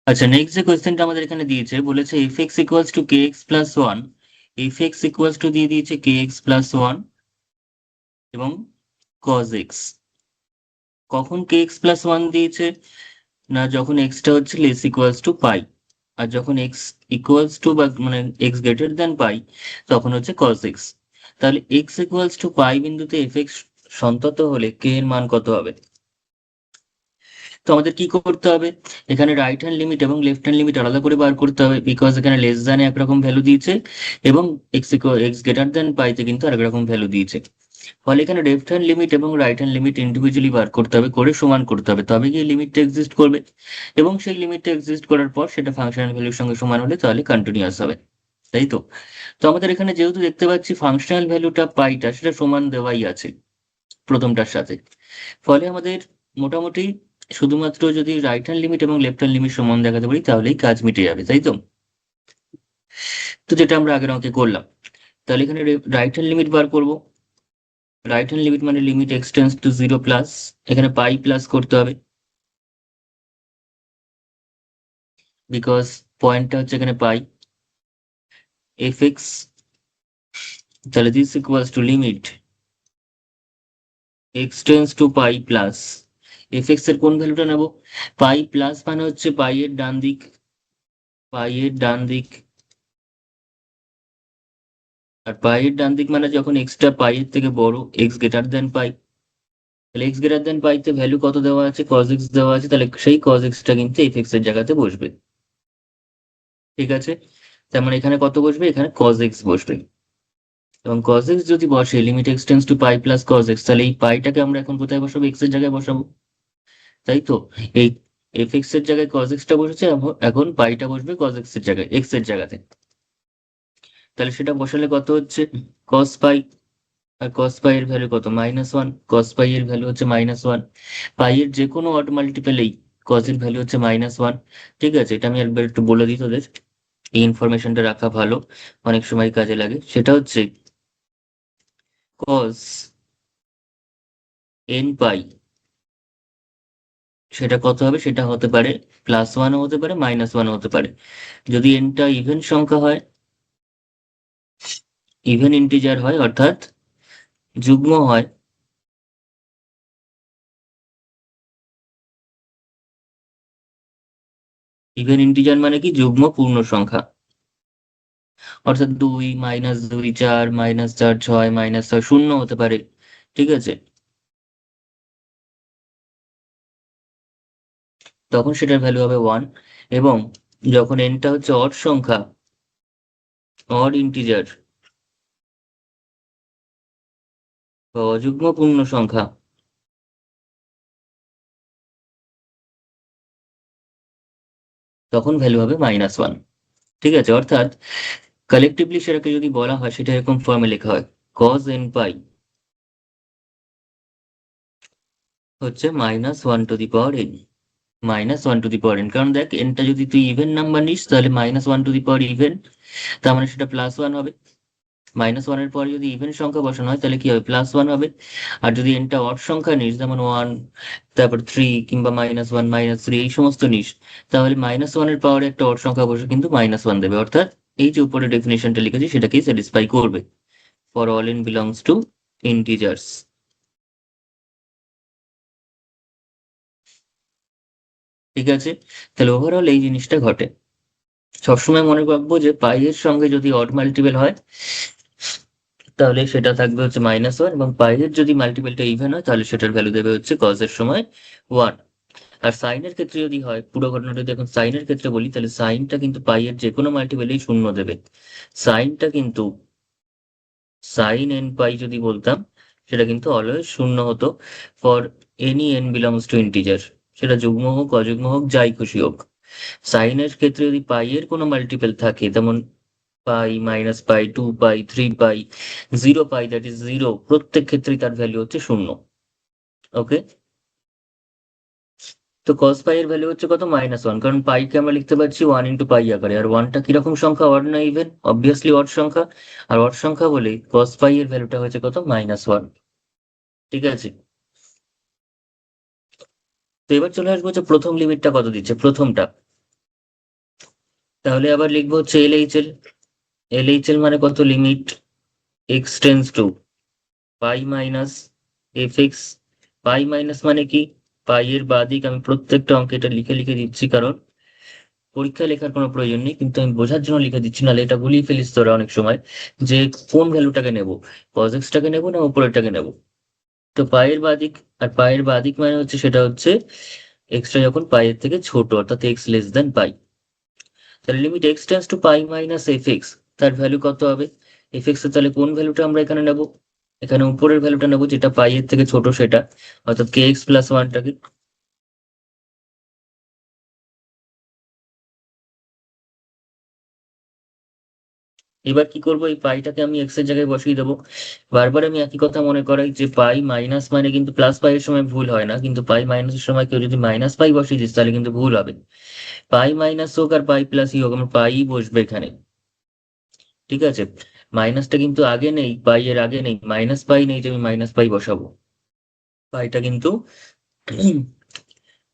[SPEAKER 1] আচ্ছা, নেক্সট যে কোয়েশ্চেনটা আমাদের এখানে দিয়েছে, বলেছে f x equals to k x plus one. F x equals two দিয়ে দিয়েছে কে এক্স প্লাস ওয়ান এবং কজ এক্স। কখন কে এক্স প্লাস ওয়ান দিয়েছে? না, যখন এক্সটা হচ্ছে লেস ইকুয়ালস টু পাই, আর যখন এক্স ইকুয়ালস টু বা মানে এক্স গ্রেটার দেন পাই, তখন হচ্ছে কজ এক্স। তাহলে এক্স ইকুয়ালস টু পাই বিন্দুতে এফ এক্স সন্তত হলে কে এর মান কত হবে? তো আমাদের কি করতে হবে? এখানে রাইট হ্যান্ড লিমিট এবং লেফট হ্যান্ড লিমিট আলাদা করে বার করতে হবে, বিকজ এখানে লেস দ্যান একরকম ভ্যালু দিয়েছে এবং এক্স গ্রেটার দ্যান পাইতে কিন্তু আরেক রকম ভ্যালু দিয়েছে। ফলে এখানে লেফট হ্যান্ড লিমিট এবং রাইট হ্যান্ড লিমিট ইন্ডিভিজুয়ালি বার করতে হবে, করে সমান করতে হবে, তবে গিয়ে লিমিটটা এক্সিস্ট করবে। এবং সেই লিমিটটা এক্সিস্ট করার পর সেটা ফাংশনাল ভ্যালুর সঙ্গে সমান হলে তাহলে কন্টিনিউয়াস হবে। তাই তো? তো আমাদের এখানে যেহেতু দেখতে পাচ্ছি ফাংশনাল ভ্যালুটা পাইটা সেটা সমান দেওয়াই আছে প্রথমটার সাথে, ফলে আমাদের মোটামুটি শুধুমাত্র যদি রাইট হ্যান্ড লিমিট এবং লেফট হ্যান্ড লিমিট সমান দেখাতে পারি তাহলেই কাজ মিটে যাবে, তাই তো? তো যেটা আমরা আগের অঙ্কে করলাম। তাহলে এখানে রাইট হ্যান্ড লিমিট বার করব। রাইট হ্যান্ড লিমিট মানে limit x tends to zero plus, এখানে পাই প্লাস করতে হবে, বিকজ পয়েন্টটা হচ্ছে এখানে পাই। এফ এক্স, তাহলে this equals to limit x tends two pi plus, f x এর কোন ভ্যালুটা নেব? পাই প্লাস মানে হচ্ছে পাই এর ডান দিক, পাই এর ডান দিক। আর পাই এর ডান দিক মানে যখন এক্সটা পাই এর থেকে বড়, এক্স গ্রেটার দেন পাই। তাহলে এক্স গ্রেটার দেন পাইতে ভ্যালু কত দেওয়া আছে? কজ এক্স দেওয়া আছে, তাহলে সেই কজ এক্সটা কিন্তু এফ এক্স এর জায়গাতে বসবে। ঠিক আছে? তার মানে এখানে কত বসবে? এখানে কজ এক্স বসবে। এবং কজ এক্স যদি বসে, লিমিট এক্স টেন্স টু পাই প্লাস কজ এক্স, তাহলে এই পাইটাকে আমরা এখন কোথায় বসাবো? এক্স এর জায়গায় বসাবো। তাই তো? এই এফ এক্স এর জায়গায় কজ এক্সটা বসেছে, এখন পাইটা বসবে কজ এক্স এর জায়গায়, এক্স এর জায়গাতে। তাহলে সেটা বসালে কত হচ্ছে? কস পাই। আর কস পাই এর ভ্যালু কত? -1। কস পাই এর ভ্যালু হচ্ছে -1। পাই এর যে কোনো অড মাল্টিপেলেই কস এর ভ্যালু হচ্ছে -1। ঠিক আছে? এটা আমি একবার একটু বলে দিই তোদের, এই ইনফরমেশনটা রাখা ভালো, অনেক সময় কাজে লাগে। সেটা হচ্ছে কস এন পাই, সেটা কত হবে? সেটা হতে পারে +1ও হতে পারে, -1ও হতে পারে। যদি এনটা ইভেন সংখ্যা হয়, ইভেন ইন্টিজার হয়, অর্থাৎ যুগ্ম হয়। ইভেন ইন্টিজার মানে কি? যুগ্ম পূর্ণ সংখ্যা, অর্থাৎ 2, -2, 4, -4, 6, -6, 0 হতে পারে। ঠিক আছে? তখন সেটার ভ্যালু হবে 1। এবং যখন এনটা হচ্ছে অড সংখ্যা, অড ইন্টিজার বা অযুগ্ম পূর্ণ সংখ্যা, তখন ভ্যালু হবে -1। ঠিক আছে? অর্থাৎ কালেকটিভলি সেটাকে যদি বলা হয়, সেটা এরকম ফর্মে লেখা হয়, cos n পাই হচ্ছে -1 to the power n, -1 to the power n। কারণ দেখ, এনটা যদি তুই ইভেন নাম্বার নিস তাহলে -1 টু দি পাওয়ার ইভেন, তার মানে সেটা +1 হবে। -1 এর পরে যদি ইভেন সংখ্যা বসানো হয় তাহলে কি হবে, +1 হবে। আর যদি এনটা অড সংখ্যা নিস, যেমন 1, তারপর 3 কিংবা -1, -3 এই সমস্ত নিস, তাহলে -1 এর পাওয়ারে একটা অড সংখ্যা বসে কিন্তু -1 দেবে, অর্থাৎ এই যে উপরে ডেফিনেশনটা লিখেছি সেটাকেই স্যাটিসফাই করবে। For all n belongs to integers. ঠিক আছে, তাহলে ওভারঅল এই জিনিসটা ঘটে। সবসময় মনে রাখবো যে পাই এর সঙ্গে যদি অড মাল্টিপল হয় তাহলে সেটা থাকবে হচ্ছে -1, এবং পাই এর যদি মাল্টিপলটা ইভেন হয় তাহলে সেটার ভ্যালু দেবে হচ্ছে কজ এর সময় 1। আর সাইনের ক্ষেত্রে যদি হয়, পুরো ঘটনাটা যদি এখন সাইনের ক্ষেত্রে বলি, তাহলে সাইনটা কিন্তু পাই এর যে কোনো মাল্টিপলেই শূন্য দেবে। সাইনটা কিন্তু সাইন এন পাই যদি বলতাম, সেটা কিন্তু অলওয়েজ শূন্য হতো for any N belongs to integer, সেটা যুগ্ম হোক অযুগ্ম হোক যাই খুশি হোক। সাইনের ক্ষেত্রে যদি পাই এর কোনো মাল্টিপল থাকে, যেমন পাই, -পাই, 2 পাই, 3 পাই, 0 পাই, দ্যাট ইজ 0, প্রত্যেক ক্ষেত্রেই তার ভ্যালু হচ্ছে শূন্য। ওকে, তো cos পাই এর ভ্যালু হচ্ছে কত, -1, কারণ পাইকে আমরা লিখতে পারছি 1 × পাই আকারে। আর ওয়ানটা কিরকম সংখ্যা, অড না ইভেন? অবভিয়াসলি অড সংখ্যা। আর অড সংখ্যা বলেই cos পাই এর ভ্যালুটা হচ্ছে কত, -1। ঠিক আছে, তো এবার চলে আসবো যে প্রথম লিমিটটা কত দিচ্ছে, প্রথমটা। তাহলে আবার লিখবো হচ্ছে এলএইচএল। এলএইচএল মানে কত, লিমিট এক্স টেন্স টু পাই মাইনাস এফ এক্স। পাই মাইনাস মানে কি, পাই এর বাদিক। আমি প্রত্যেকটা অঙ্কে এটা লিখে লিখে দিচ্ছি, কারণ পরীক্ষায় লেখার কোনো প্রয়োজন নেই, কিন্তু আমি বোঝার জন্য লিখে দিচ্ছি, নাহলে এটা ভুলিয়ে ফেলিস তোরা অনেক সময়, যে কোন ভ্যালুটাকে নেব, cos x টাকে নেবো না উপরেরটাকে নেব। তো পায়ের বাদিক, আর পায়ের বাদিক মানে হচ্ছে সেটা হচ্ছে এক্সট্রা যখন পায়ের থেকে ছোট, অর্থাৎ এক্স লেস দেন পাই। তাহলে লিমিট এক্স টেন্স টু পাই মাইনাস এফ এক্স, তার ভ্যালু কত হবে, এফ এক্স এর তাহলে কোন ভ্যালুটা আমরা এখানে নেব, এখানে উপরের ভ্যালুটা নেবো যেটা পাই এর থেকে ছোট সেটা, অর্থাৎ কে এক্স প্লাস ওয়ানটাকে। এবার কি করবো, এই পাইটাকে আমি এক্স এর জায়গায় বসিয়ে দেবো। বারবার আমি একই কথা মনে করাই যে পাই মাইনাস মানে কিন্তু প্লাস পাই এর সময় ভুল হয় না, কিন্তু পাই মাইনাসের সময় কেউ যদি -পাই বসিয়ে দিস তাহলে কিন্তু ভুল হবে। পাই মাইনাস হোক আর পাই প্লাসই হোক, আমার পাই বসবে এখানে। ঠিক আছে, মাইনাসটা কিন্তু আগে নেই, পাই এর আগে নেই, -পাই নেই যে আমি -পাই বসাবো। পাইটা কিন্তু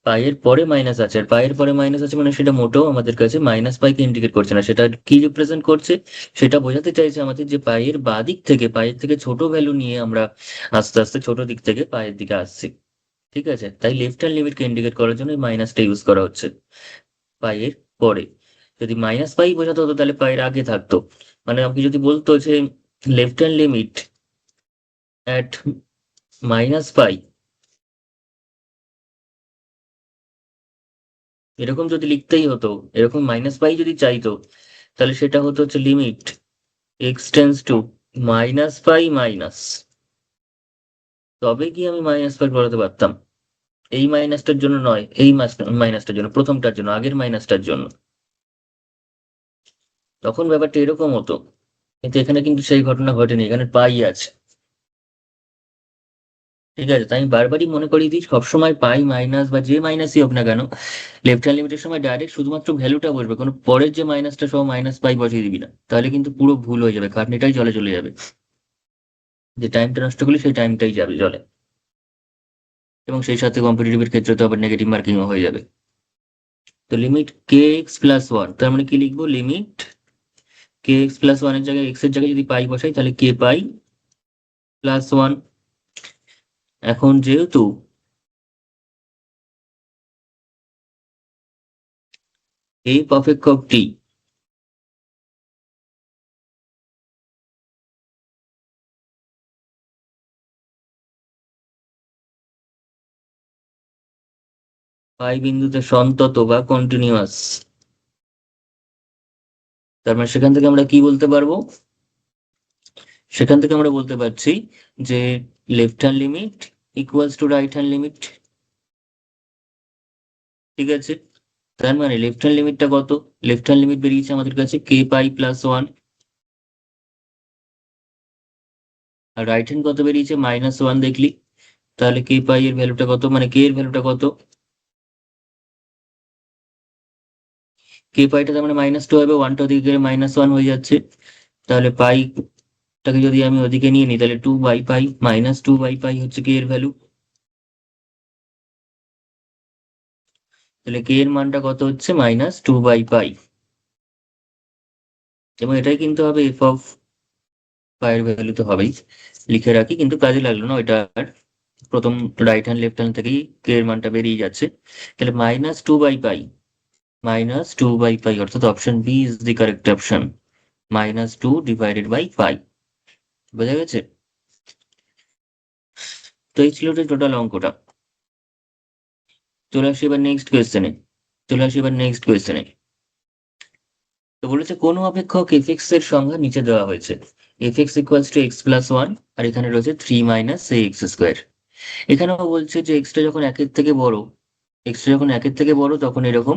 [SPEAKER 1] পায়ের পরে মাইনাস আছে, আর পায়ের পরে মাইনাস আছে মানে সেটা মোটেও আমাদের কাছে -পাইকে ইন্ডিকেট করছে না, সেটা কি রিপ্রেজেন্ট করছে, সেটা বোঝাতে চাইছে আমাদের যে পায়ের বাঁ দিক থেকে, পায়ের থেকে ছোট ভ্যালু নিয়ে আমরা আস্তে আস্তে ছোট দিক থেকে পায়ের দিকে আসছি। ঠিক আছে, তাই লেফট হ্যান্ড লিমিটকে ইন্ডিকেট করার জন্য মাইনাসটা ইউজ করা হচ্ছে পায়ের পরে। যদি -পাই বোঝাতে হতো তাহলে পায়ের আগে থাকতো, মানে আপনি যদি বলতো যে লেফট হ্যান্ড লিমিট অ্যাট -পাই, এরকম যদি লিখতেই হতো, এরকম -পাই যদি চাইতো, তাহলে সেটা হতো হচ্ছে লিমিট এক্স টেন্স টু -পাই মাইনাস, তবে কি আমি -পাই করাতে পারতাম। এই মাইনাসটার জন্য নয়, এই মাইনাসটার জন্য, প্রথমটার জন্য, আগের মাইনাসটার জন্য, তখন ব্যাপারটা এরকম হতো। কিন্তু এখানে কিন্তু সেই ঘটনা ঘটেনি, এখানে পাই আছে। ঠিক আছে, তাই আমি বারবারই মনে করিয়ে দিই, সবসময় পাই মাইনাস বা যে মাইনাসই হোক না কেন, লেফট হ্যান্ড লিমিটের সময় ডাইরেক্ট শুধুমাত্র ভ্যালুটা বসবে, কোনো পরের যে মাইনাসটা সহ -পাই বসিয়ে দিবি না, তাহলে কিন্তু পুরো ভুল হয়ে যাবে, খাটনিটাই জলে চলে যাবে, যে টাইমটা নষ্ট করলে সেই টাইমটাই যাবে জলে। এবং সেই সাথে কম্পিটিটিভের ক্ষেত্রে তো আবার নেগেটিভ মার্কিংও হয়ে যাবে। তো লিমিট কে এক্স প্লাস ওয়ান, তার মানে কি লিখবো, লিমিট কে এক্স প্লাস ওয়ানের জায়গায়, এক্স এর জায়গায় যদি পাই বসাই তাহলে কে পাই প্লাস ওয়ান। এখন যেহেতু এই অপেক্ষকটি পাই বিন্দুতে সন্তত বা কন্টিনিউয়াস, তার মানে সেখান থেকে আমরা কি বলতে পারবো, সেখান থেকে আমরা বলতে পারছি যে left hand limit equals two right hand limit. ঠিক আছে, তার মানে লেফট হ্যান্ড লিমিটটা কত, লেফট হ্যান্ড লিমিট বেরিয়েছে আমাদের কাছে কে পাই প্লাস ওয়ান, আর রাইট হ্যান্ড কত বেরিয়েছে -1 দেখলি, তাহলে কে পাই এর ভ্যালুটা কত, মানে কে এর ভ্যালুটা কত, কে পাইটা তার মানে -2 হবে, ওয়ানটা ওদিকে গেলে -1 হয়ে যাচ্ছে, তাহলে পাই টাকে যদি আমি ওদিকে নিয়ে নিই তাহলে 2/পাই মাইনাস 2/পাই হচ্ছে কে এর ভ্যালু। তাহলে কে এর মানটা কত হচ্ছে -2/পাই, এবং এটাই কিন্তু হবে এফ অফ পায়ের ভ্যালু তো হবেই। লিখে রাখি, কিন্তু কাজে লাগলো না ওইটা আর। প্রথম রাইট হ্যান্ড লেফট হ্যান্ড থেকেই কে এর মানটা বেরিয়ে যাচ্ছে। তাহলে -2/পাই, -2/পাই, অর্থাৎ option B is the correct option, -2/পাই। বোঝা গেছে? তো এই ছিল টোটাল অঙ্কটা। চলে আসি এবার নেক্সট কোয়েশ্চেনে। তো বলেছে কোনো অপেক্ষক এফএক্স এর সংজ্ঞা নিচে দেওয়া হয়েছে। এফএক্স ইকুয়ালস টু x+1, আর এখানে রয়েছে 3 - ax²। এখানেও বলছে যে এক্সটা যখন একের থেকে বড়, তখন এরকম,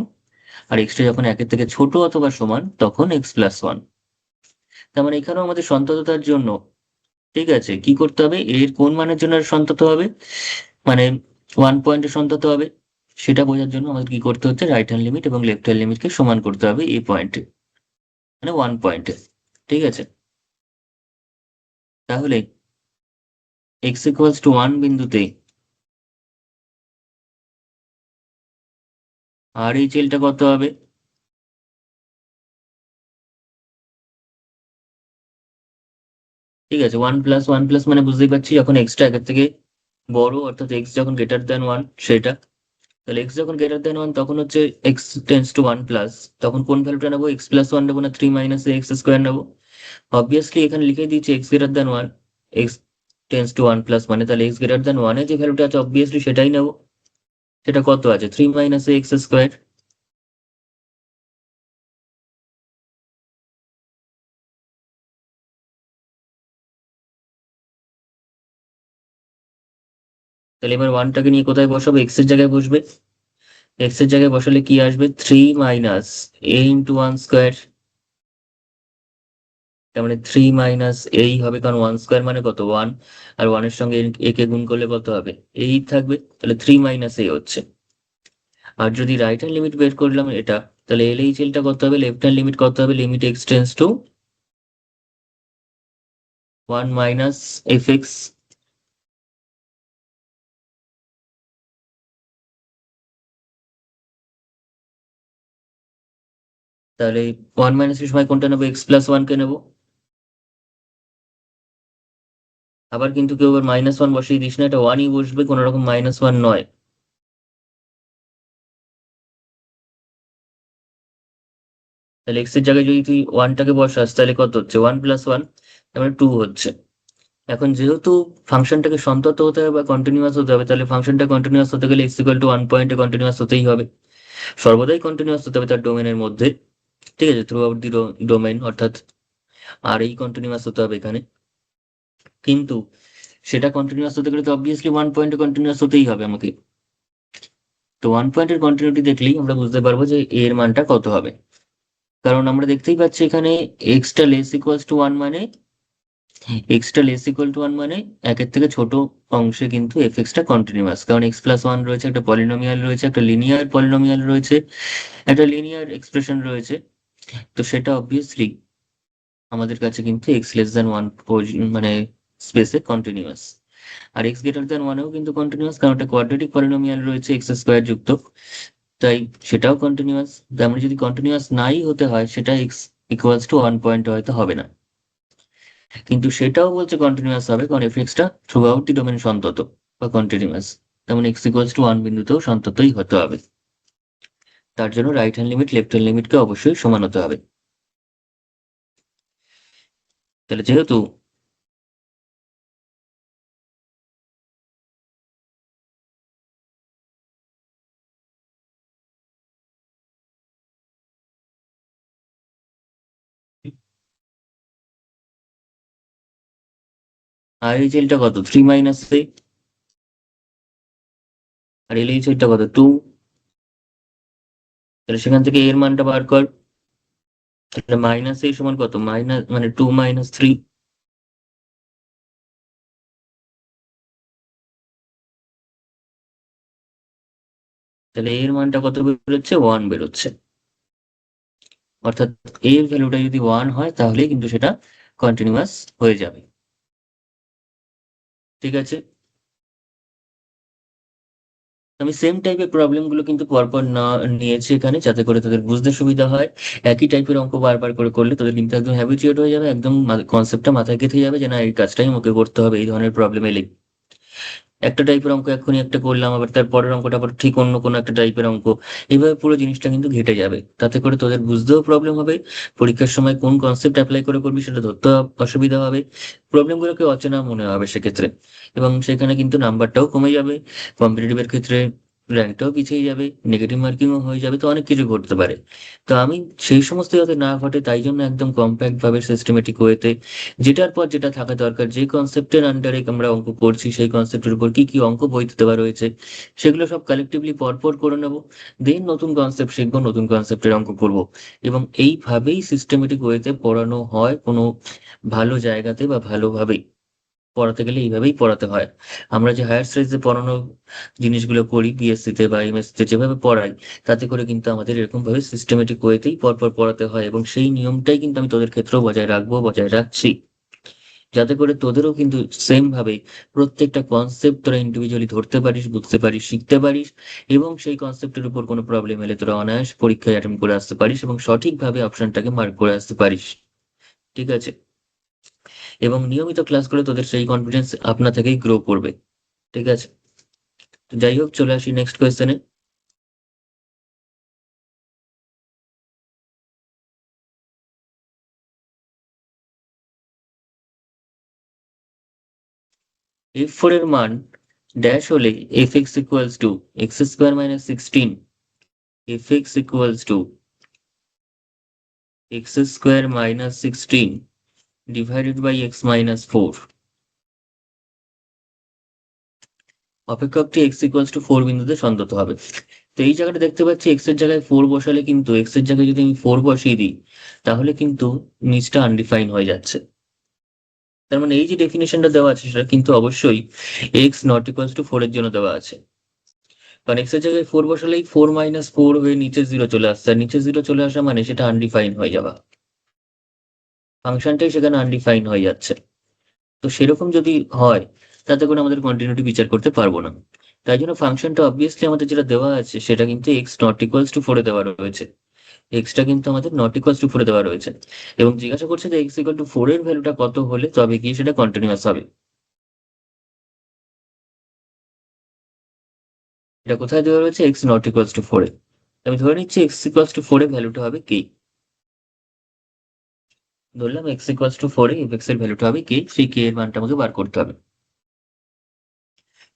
[SPEAKER 1] আর এক্সটা যখন একের থেকে ছোট অথবা সমান তখন x+1। তার মানে এখানেও আমাদের সন্তততার জন্য, ঠিক আছে, কি করতে হবে, এর কোন মানের জন্য সন্তত হবে, মানে 1 পয়েন্টে সন্তত হবে, সেটা বোঝার জন্য আমাদের কি করতে হচ্ছে, রাইট হ্যান্ড লিমিট এবং লেফট হ্যান্ড লিমিটকে সমান করতে হবে এই পয়েন্টে, মানে 1 পয়েন্টে। ঠিক আছে, তাহলে x=1 বিন্দুতে আর এই চেলটা কত হবে? ঠিক আছে, 1+1+ মানে বুঝতেই পারছি যখন এক্সটা একের থেকে বড়, অর্থাৎ এক্স যখন গ্রেটার দ্যান 1 সেটা। তাহলে এক্স যখন গ্রেটার দ্যান 1 তখন হচ্ছে x টেন্ডস টু 1+, তখন কোন ভ্যালুটা নেবো, x+1 নেবো না 3 - ax² নেবো? অবভিয়াসলি এখানে লিখে দিয়েছি x>1, x টেন্ডস টু 1+, মানে তাহলে x>1 এ যে ভ্যালুটা আছে অবভিয়াসলি সেটাই নেবো। সেটা কত আছে, 3 - ax²। তাহলে এবার ওয়ানটাকে নিয়ে কোথায় বসাবো, এক্স এর জায়গায় বসবে। এক্স এর জায়গায় বসালে কি আসবে, 3 - a × 1²। তার মানে 3 - হবে, কারণ 1² মানে কত, 1, আর 1 এর সঙ্গে এ কে গুণ করলে কত হবে, 8 থাকবে। তাহলে 3 - a হচ্ছে। আর যদি রাইট হ্যান্ড লিমিট বের করলাম এটা, তাহলে এলএইচএলটা কত হবে, লেফট হ্যান্ড লিমিট কত হবে, limit x tends to 1 - fx। তাহলে 1 - এর সময় কোনটা নেবো, x+1 কে নেবো। আবার কিন্তু কেউ আবার -1 বসিয়ে দিস না, এটা 1ই বসবে, কোনো রকম -1 নয়। তাহলে এক্স এর জায়গায় যদি তুই ওয়ানটাকে বসাস তাহলে কত হচ্ছে, 1+1, তার মানে 2 হচ্ছে। এখন যেহেতু ফাংশনটাকে সন্তত হতে হবে বা কন্টিনিউয়াস হতে হবে, তাহলে ফাংশনটা কন্টিনিউয়াস হতে গেলে x=1 পয়েন্টে কন্টিনিউয়াস হতেই হবে, সর্বদাই কন্টিনিউয়াস হতে হবে তার ডোমেনের মধ্যে। ঠিক আছে, থ্রু আউট দি ডোমেন, অর্থাৎ আর এই কন্টিনিউয়াস হতে হবে এখানে। কিন্তু সেটা কন্টিনিউয়াস হতে গেলে তো অবভিয়াসলি 1 পয়েন্টে কন্টিনিউয়াস হতেই হবে আমাকে। তো 1 পয়েন্টের কন্টিনিউটি দেখলেই আমরা বুঝতে পারবো যে এর মানটা কত হবে, কারণ আমরা দেখতেই পাচ্ছি এখানে x=1 মানে, একের থেকে ছোট অংশে কিন্তু টা কন্টিনিউয়াস, কারণ x+1 রয়েছে, একটা পলিনোমিয়াল রয়েছে, একটা লিনিয়ার পলিনোমিয়াল রয়েছে, একটা লিনিয়ার এক্সপ্রেশন রয়েছে। তো সেটা অবভিয়াসলি আমাদের কাছে কিন্তু x 1 মানে স্পেসে কন্টিনিউয়াস। আর x 1 এও কিন্তু কন্টিনিউয়াস, কারণ একটা কোয়াড্রেটিক পলিনোমিয়াল রয়েছে x² যুক্ত, তাই সেটাও কন্টিনিউয়াস। তার মানে যদি কন্টিনিউয়াস নাই হতে হয়, সেটা x=1 পয়েন্ট হয়তো হবে না, কিন্তু সেটাও বলছে কন্টিনিউয়াস হবে, কারণ টা থ্রু আউট দি ডোমেন সন্তত বা কন্টিনিউয়াস। তেমন x=1 বিন্দুতেও সন্ততই হতে হবে। তার জন্য right hand limit left hand লিমিটকে অবশ্যই সমান হতে হবে। তাহলে যেহেতু আর এই জেলটা কত, 3 - a, আর এল এইচ টা কত, 2। তাহলে সেখান থেকে এর মানটা বার কর। তাহলে -a সমান কত, মাইনাস মানে 2 - 3। তাহলে এর মানটা কত বেরোচ্ছে, 1 বেরোচ্ছে। অর্থাৎ এর ভ্যালুটা যদি 1 হয় তাহলে কিন্তু সেটা কন্টিনিউয়াস হয়ে যাবে। ঠিক আছে, আমি সেম টাইপের প্রবলেমগুলো কিন্তু পরপর না নিয়েছি এখানে, যাতে করে তাদের বুঝতে সুবিধা হয়। একই টাইপের অঙ্ক বারবার করে করলে তাদের কিন্তু একদম হ্যাবিচুয়েট হয়ে যাবে, একদম কনসেপ্টটা মাথায় গেঁথে যাবে যে না এই কাজটাই আমাকে করতে হবে এই ধরনের প্রবলেম এলে। একটা টাইপের অঙ্ক এক্ষুনি একটা করলাম, আবার তার পরের অঙ্কটা আবার ঠিক অন্য কোনো একটা টাইপের অঙ্ক। এইভাবে পুরো জিনিসটা কিন্তু ঘেটে যাবে, তাতে করে তোদের বুঝতেও প্রবলেম হবে। পরীক্ষার সময় কোন কনসেপ্ট অ্যাপ্লাই করে করবি সেটা ধরতে অসুবিধা হবে। প্রবলেমগুলোকে অচেনা মনে হবে সেক্ষেত্রে, এবং সেখানে কিন্তু নাম্বারটাও কমে যাবে। কম্পিটিটিভের ক্ষেত্রে র্যাঙ্কটাও পিছিয়ে যাবে, নেগেটিভ মার্কিংও হয়ে যাবে, তো অনেক কিছু ঘটতে পারে। তো আমি সেই সমস্ত যাতে না ঘটে তাই জন্য একদম কম্প্যাক্ট ভাবে সিস্টেমেটিক ওয়েতে যেটার পর যেটা থাকা দরকার, যে কনসেপ্টের আন্ডারে আমরা অঙ্ক করছি সেই কনসেপ্টের উপর কি কি অঙ্ক বইতে দেওয়া রয়েছে সেগুলো সব কালেকটিভলি পরপর করে নেব। দেন নতুন কনসেপ্ট শিখবো, নতুন কনসেপ্টের অঙ্ক করব। এবং এইভাবেই সিস্টেমেটিক ওয়েতে পড়ানো হয় কোনো ভালো জায়গাতে বা ভালোভাবে পড়াতে গেলে এইভাবেই পড়াতে হয়। আমরা যে হায়ার স্টাডিজে পড়ানো জিনিসগুলো করি বিএসসি তে বা এমএসসি তে যেভাবে পড়াই, তাতে করে কিন্তু আমাদের এরকম ভাবে সিস্টেমেটিক ওয়েতেই পরপর পড়াতে হয়, এবং সেই নিয়মটাই কিন্তু আমি তোদের ক্ষেত্রেও বজায় রাখবো, বজায় রাখছি, যাতে করে তোদেরও কিন্তু সেম ভাবে প্রত্যেকটা কনসেপ্ট তোরা ইন্ডিভিজুয়ালি ধরতে পারিস, বুঝতে পারিস, শিখতে পারিস, এবং সেই কনসেপ্টের উপর কোনো প্রবলেম এলে তোরা অনায়াস পরীক্ষায় অ্যাটেন্ড করে আসতে পারিস এবং সঠিকভাবে অপশনটাকে মার্ক করে আসতে পারিস। ঠিক আছে, এবং নিয়মিত ক্লাস করে তোদের সেই কনফিডেন্স আপনা থেকেই গ্রো করবে। ঠিক আছে, তো যাই হোক, চলে আসি নেক্সট কোয়েশ্চেনে। f4 এর মান ড্যাশ হলে fx equals to x square minus 16, fx equals to x square minus 16 divided by x minus 4। অপেক্ষকটি এক্স ইকুয়ালস টু 4 বিন্দুতে সন্তত হবে। তো এই জায়গাটা দেখতে পাচ্ছি এক্স এর জায়গায় 4 বসালে, কিন্তু এক্স এর জায়গায় যদি আমি 4 বসিয়ে দিই তাহলে কিন্তু নিচটা আনডিফাইন হয়ে যাচ্ছে। তার মানে এই যে ডেফিনেশনটা দেওয়া আছে সেটা কিন্তু অবশ্যই এক্স নট ইকুয়ালস টু 4 এর জন্য দেওয়া আছে। কারণ এক্স এর জায়গায় 4 বসালেই 4 - 4 হয়ে নিচে 0 চলে আসছে, আর নিচে 0 চলে আসা মানে সেটা আনডিফাইন হয়ে যাওয়া, ফাংশনটাই সেখানে আনডিফাইন হয়ে যাচ্ছে। তো সেরকম যদি হয় তাতে করে আমাদের কন্টিনিউটি বিচার করতে পারবো না। তাই জন্য ফাংশনটা অবভিয়াসলি আমাদের যেটা দেওয়া আছে সেটা কিন্তু এক্স নট ইকুয়ালস টু 4 দেওয়া রয়েছে। এক্সটা কিন্তু আমাদের নট ইকুয়ালস টু 4 দেওয়া রয়েছে, এবং জিজ্ঞাসা করছে যে এক্স ইকুয়াল টু 4 এর ভ্যালুটা কত হলে তবে গিয়ে সেটা কন্টিনিউয়াস হবে। এটা কোথায় দেওয়া রয়েছে? এক্স নট ইকুয়ালস টু 4 এ। আমি ধরে নিচ্ছি এক্স ইকুয়ালস টু 4 এর ভ্যালুটা হবে কি, ধরলাম x equals to 4 A F x এর ভ্যালুটা হবে কি, সেই কে এর মানটা আমাকে বার করতে হবে।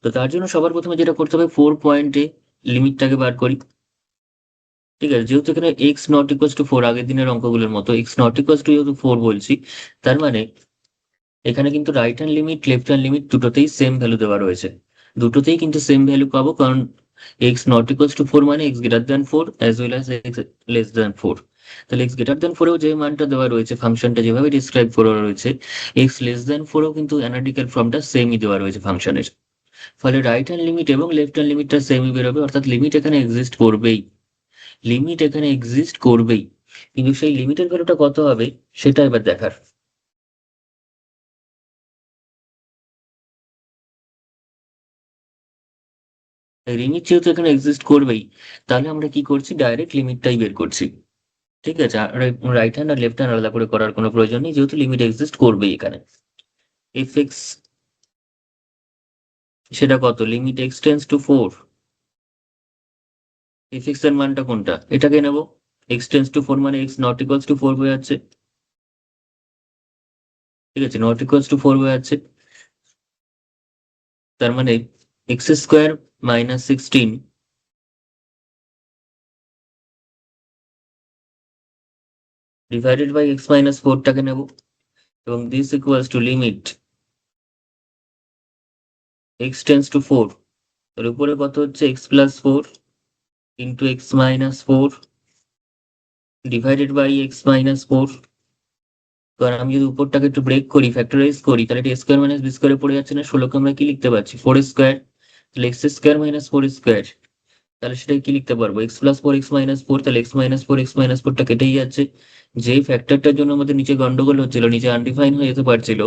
[SPEAKER 1] তো তার জন্য সবার প্রথমে যেটা করতে হবে, 4 পয়েন্টে লিমিটটাকে বার করি। ঠিক আছে, যেহেতু এখানে এক্স নট ইকুয়ালস টু 4 আগের দিনের অঙ্কগুলোর মতো এক্স নট ইকুয়ালস টু যেহেতু 4 বলছি, তার মানে এখানে কিন্তু right hand limit left hand limit দুটোতেই সেম ভ্যালু দেওয়া রয়েছে। দুটোতেই কিন্তু সেম ভ্যালু পাবো, কারণ এক্স নট ইকুয়ালস টু 4 মানে x greater than 4 as well as x less than 4। তাহলে এক্স গ্রেটার দ্যান 4 এও যে মানটা দেওয়া রয়েছে, ফাংশনটা যেভাবে ডিসক্রাইব করা রয়েছে, এক্স লেস দ্যান 4 এও কিন্তু অ্যানালিটিক্যাল ফর্মটা সেমই দেওয়া রয়েছে ফাংশনের। ফলে রাইট হ্যান্ড লিমিট এবং লেফট হ্যান্ড লিমিটটা সেমই বেরোবে, অর্থাৎ লিমিট এখানে এক্সিস্ট করবেই, লিমিট এখানে এক্সিস্ট করবেই। কিন্তু সেই লিমিটের ভ্যালুটা কত হবে সেটা এবার দেখার। লিমিট যেহেতু এখানে এক্সিস্ট করবেই, তাহলে আমরা কি করছি, ডাইরেক্ট লিমিটটাই বের করছি। ঠিক আছে, আর রাইট হ্যান্ড আর লেফট হ্যান্ড আলাদা করে করার কোনো প্রয়োজন নেই, যেহেতু লিমিট এক্সিস্ট করবেই এখানে। এফ এক্স সেটা কত, limit x tends to 4, F x এর মানটা কোনটা, এটাকে নেব। এক্স টেন্স টু 4 মানে এক্স নট ইকুয়ালস টু 4 হয়ে যাচ্ছে। ঠিক আছে, নট ইকুয়ালস টু 4 হয়ে যাচ্ছে, তার মানে x square minus 16 divided by x minus 4টাকে নেব, এবং this equals to limit x tends to 4, এর উপরে কত হচ্ছে x plus 4 into x minus 4 divided by x minus 4। কারণ আমি যদি উপরটাকে একটু ব্রেক করি, ফ্যাক্টরাইজ করি, তাহলে এটা স্কোয়ার মাইনাস বি স্কোয়ারে পড়ে যাচ্ছে না, 16কে আমরা কি লিখতে পারছি, 4 স্কোয়ার। তাহলে এক্স স্কোয়ার মাইনাস 4 স্কোয়ার, তাহলে সেটাকে কি লিখতে পারবো, এক্স প্লাস 4 এক্স মাইনাস 4। তাহলে এক্স মাইনাস 4টা কেটেই যাচ্ছে। যেই ফ্যাক্টরটার জন্য আমাদের নিচে গন্ডগোল হচ্ছিল, নিচে আনডিফাইন হয়ে যেতে পারছিল,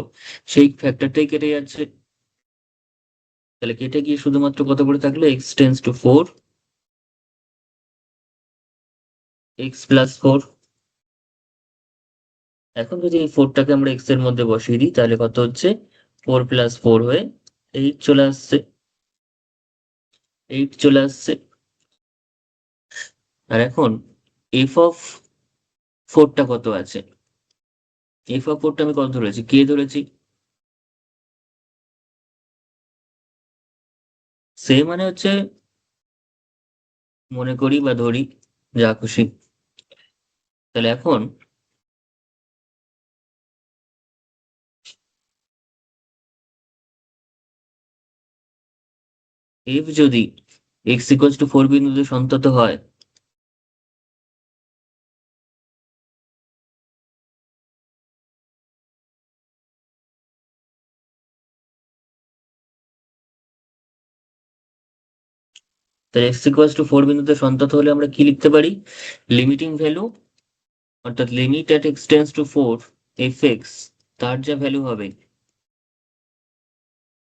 [SPEAKER 1] সেই ফ্যাক্টরটাই কেটে যাচ্ছে। তাহলে কেটে গিয়ে শুধুমাত্র কত করে থাকলো, x tends to 4, x plus 4। এখন যদি এই 4টাকে আমরা এক্স এর মধ্যে বসিয়ে দিই তাহলে কত হচ্ছে, 4 + 4 হয়ে 8 চলে আসছে, 8 চলে আসছে। আর এখন এফ অফ 4টা কত আছে, এফ অফ 4টা আমি কত ধরেছি, কে ধরেছি। সে মানে হচ্ছে, মনে করি বা ধরি, যা খুশি। তাহলে এখন এফ যদি এক্স ইকুয়ালস টু 4 বিন্দুতে সন্তত হয়, তাহলে এক্স ইকুয়ালস টু 4 বিন্দুতে সন্তত হলে আমরা কি লিখতে পারি, লিমিটিং ভ্যালু, অর্থাৎ limit at x tends to 4 F x, তার যা ভ্যালু হবে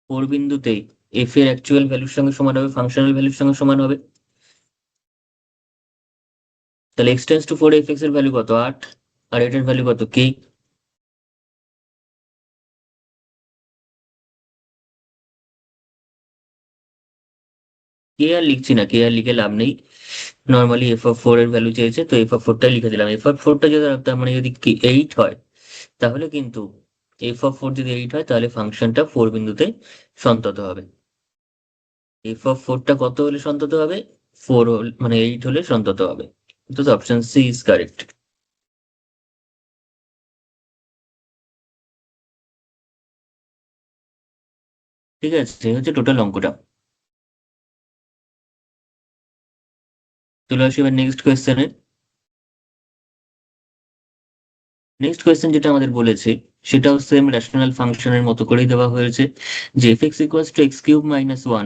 [SPEAKER 1] 4 বিন্দুতে এফ এর অ্যাকচুয়াল ভ্যালুর সঙ্গে সমান হবে, ফাংশনাল ভ্যালুর সঙ্গে সমান হবে। তাহলে x tends to 4 F x এর ভ্যালু কত, 8, আর এটার ভ্যালু কত, কে। কে আর লিখছি না, কে আর লিখে লাভ নেই। নর্মালি এফ অফ 4 এর ভ্যালু চেয়েছে, তো এফ অফ 4টাই লিখে দিলাম। এফ অফ 4টা যদি, তার মানে যদি 8 হয়, তাহলে কিন্তু এফ অফ 4 যদি 8 হয় তাহলে ফাংশনটা 4 বিন্দুতে সন্তত হবে। এফ অফ 4টা কত হলে সন্তত হবে, 4 মানে 8 হলে সন্তত হবে। তো অপশন সি ইজ কারেক্ট। ঠিক আছে, এই হচ্ছে টোটাল অঙ্কটা। চলে আসি এবার নেক্সট কোয়েশ্চেনে। নেক্সট কোয়েশ্চেন যেটা আমাদের বলেছে, সেটাও সেম রেশনাল ফাংশনের মতো করেই দেওয়া হয়েছে, যে f x equals to x cube minus one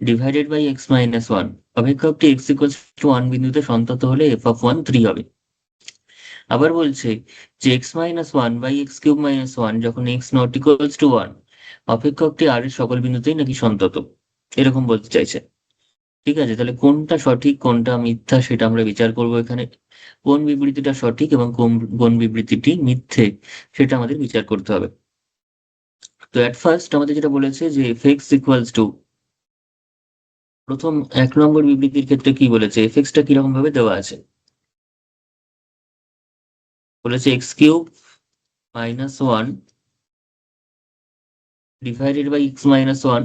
[SPEAKER 1] divided by x minus one, অপেক্ষকটি এক্স ইকুয়ালস টু 1 বিন্দুতে সন্তত হলে এফ অফ 1 3 হবে। আবার বলছে যে x minus one by x cube minus one যখন এক্স নট ইকুয়ালস টু 1, অপেক্ষকটি আর এর সকল বিন্দুতেই নাকি সন্তত, এরকম বলতে চাইছে। ঠিক আছে, তাহলে কোনটা সঠিক কোনটা মিথ্যা সেটা আমরা বিচার করব এখানে। কোন বিবৃতিটা সঠিক এবং কোন কোন বিবৃতিটি মিথ্যে সেটা আমাদের বিচার করতে হবে। তো এট ফার্স্ট আমাদের যেটা বলেছে যে এফ এক্স ইকুয়ালস টু, প্রথম 1 নম্বর বিবৃতির ক্ষেত্রে কি বলেছে, এফ এক্সটা কিরকম ভাবে দেওয়া আছে, বলেছে x cube minus one divided by x minus one.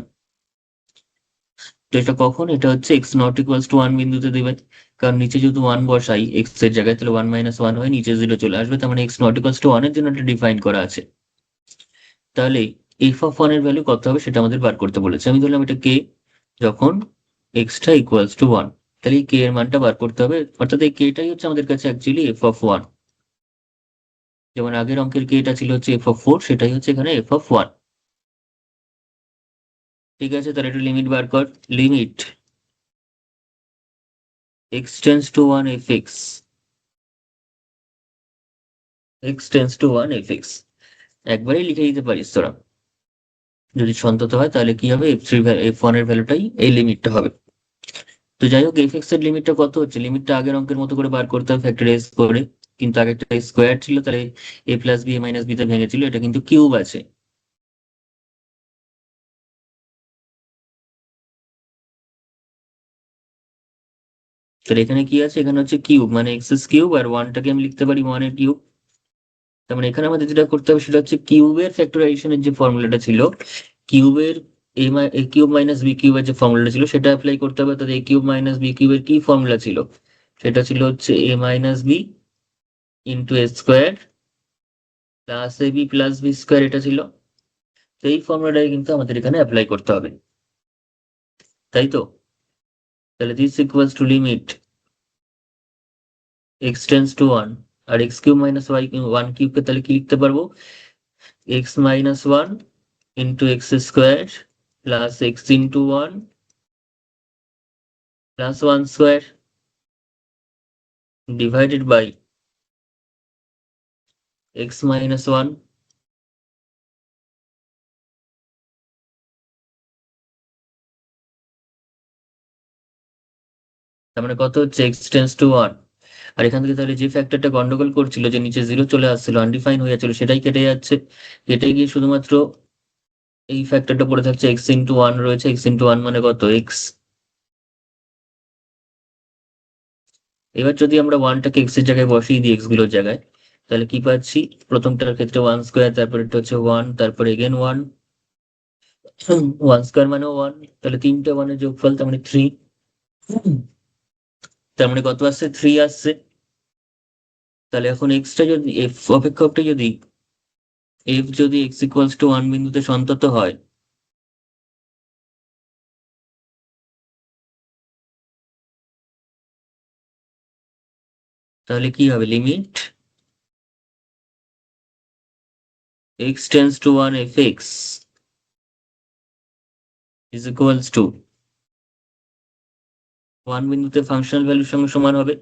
[SPEAKER 1] তো এটা কখন, এটা হচ্ছে এক্স নট ইকুয়ালস টু 1 বিন্দুতে দেবে, কারণ নিচে যেহেতু 1 বসাই এক্স এর জায়গায়, তাহলে 1 - 1 হয়ে নিচে 0 চলে আসবে, তার মানে এক্স নট ইকুয়ালস টু 1 এর জন্য এটা ডিফাইন করা আছে। তাহলে এফ অফ 1 এর ভ্যালু কত হবে সেটা আমাদের বার করতে বলেছে। আমি ধরলাম এটা কে, যখন এক্সটা ইকুয়ালস টু 1, তাহলে এই কে এর মানটা বার করতে হবে, অর্থাৎ এই কেটাই হচ্ছে আমাদের কাছে অ্যাকচুয়ালি এফ অফ 1। যেমন আগের অঙ্কের কেটা ছিল হচ্ছে এফ অফ 4, সেটাই হচ্ছে এখানে এফ অফ 1। ঠিক আছে, তাহলে একটু লিমিট বার কর। Limit x tends to 1 F x, x tends to 1 F x, একবারেই লিখে দিতে পারিস তোরা। যদি সন্তত হয় তাহলে কি হবে, এফ 1 এর ভ্যালুটাই এই লিমিটটা হবে। তো যাই হোক, এফ এক্স এর লিমিটটা কত হচ্ছে, লিমিটটা আগের অঙ্কের মতো করে বার করতে হবে ফ্যাক্টরাইজ করে, কিন্তু আগে একটা স্কোয়ার ছিল, তাহলে এ plus B A minus B তে ভেঙেছিল, এটা কিন্তু কিউব আছে। তাহলে এখানে কি আছে, এখানে হচ্ছে কিউব, মানে এক্স এস কিউব, আর ওয়ানটাকে আমি লিখতে পারি 1 এর কিউব। তার মানে এখানে আমাদের যেটা করতে হবে সেটা হচ্ছে কিউবের ফ্যাক্টরাইজেশনের যে ফর্মুলাটা ছিল, কিউবের এ কিউব মাইনাস বি কিউবের যে ফর্মুলাটা ছিল সেটা অ্যাপ্লাই করতে হবে। তাহলে এ কিউব মাইনাস বি কিউবের কি ফর্মুলা ছিল, সেটা ছিল হচ্ছে এ minus B into A square plus A B plus B square, এটা ছিল। তো এই ফর্মুলাটাই কিন্তু আমাদের এখানে অ্যাপ্লাই করতে হবে, তাই তো। তাহলে this equals to limit x tends to 1, আর এক্স কিউব মাইনাস ওয়াই 1 কিউবকে তাহলে কি লিখতে পারবো, x minus 1 into x square plus x into 1 plus 1 square divided by x minus 1 তার মানে কত হচ্ছে এক্স টেন্স টু ওয়ান। আর এখান থেকে তাহলে যে ফ্যাক্টরটা গন্ডগোল করছিল, যে নিচে জিরো চলে আসছিল, আনডিফাইন হয়ে যাচ্ছিল, সেটাই কেটে যাচ্ছে। কেটে গিয়ে শুধুমাত্র এই ফ্যাক্টরটা পড়ে থাকছে, এক্স ইন্টু ওয়ান রয়েছে। এক্স ইন্টু ওয়ান মানে কত, এক্স। এবার যদি আমরা ওয়ানটাকে এক্স এর জায়গায় বসিয়ে দিই, এক্স গুলোর জায়গায়, তাহলে কি পাচ্ছি? প্রথমটার ক্ষেত্রে ওয়ান স্কোয়ার, তারপর এটা হচ্ছে ওয়ান, তারপর এগেন ওয়ান। ওয়ান স্কোয়ার মানে ওয়ান, তাহলে তিনটে ওয়ানের যোগফল, তার মানে থ্রি। তার মানে কত আসছে? থ্রি আসছে। তাহলে এখন এক্সটা যদি এফ অপেক্ষকটা যদি এফ যদি এক্স ইকুয়ালস টু ওয়ান বিন্দুতে সন্তত হয়, তাহলে কি হবে? Limit x tends to one f x is equals to one বিন্দুতে ফাংশনাল ভ্যালুর সঙ্গে সমান হবে।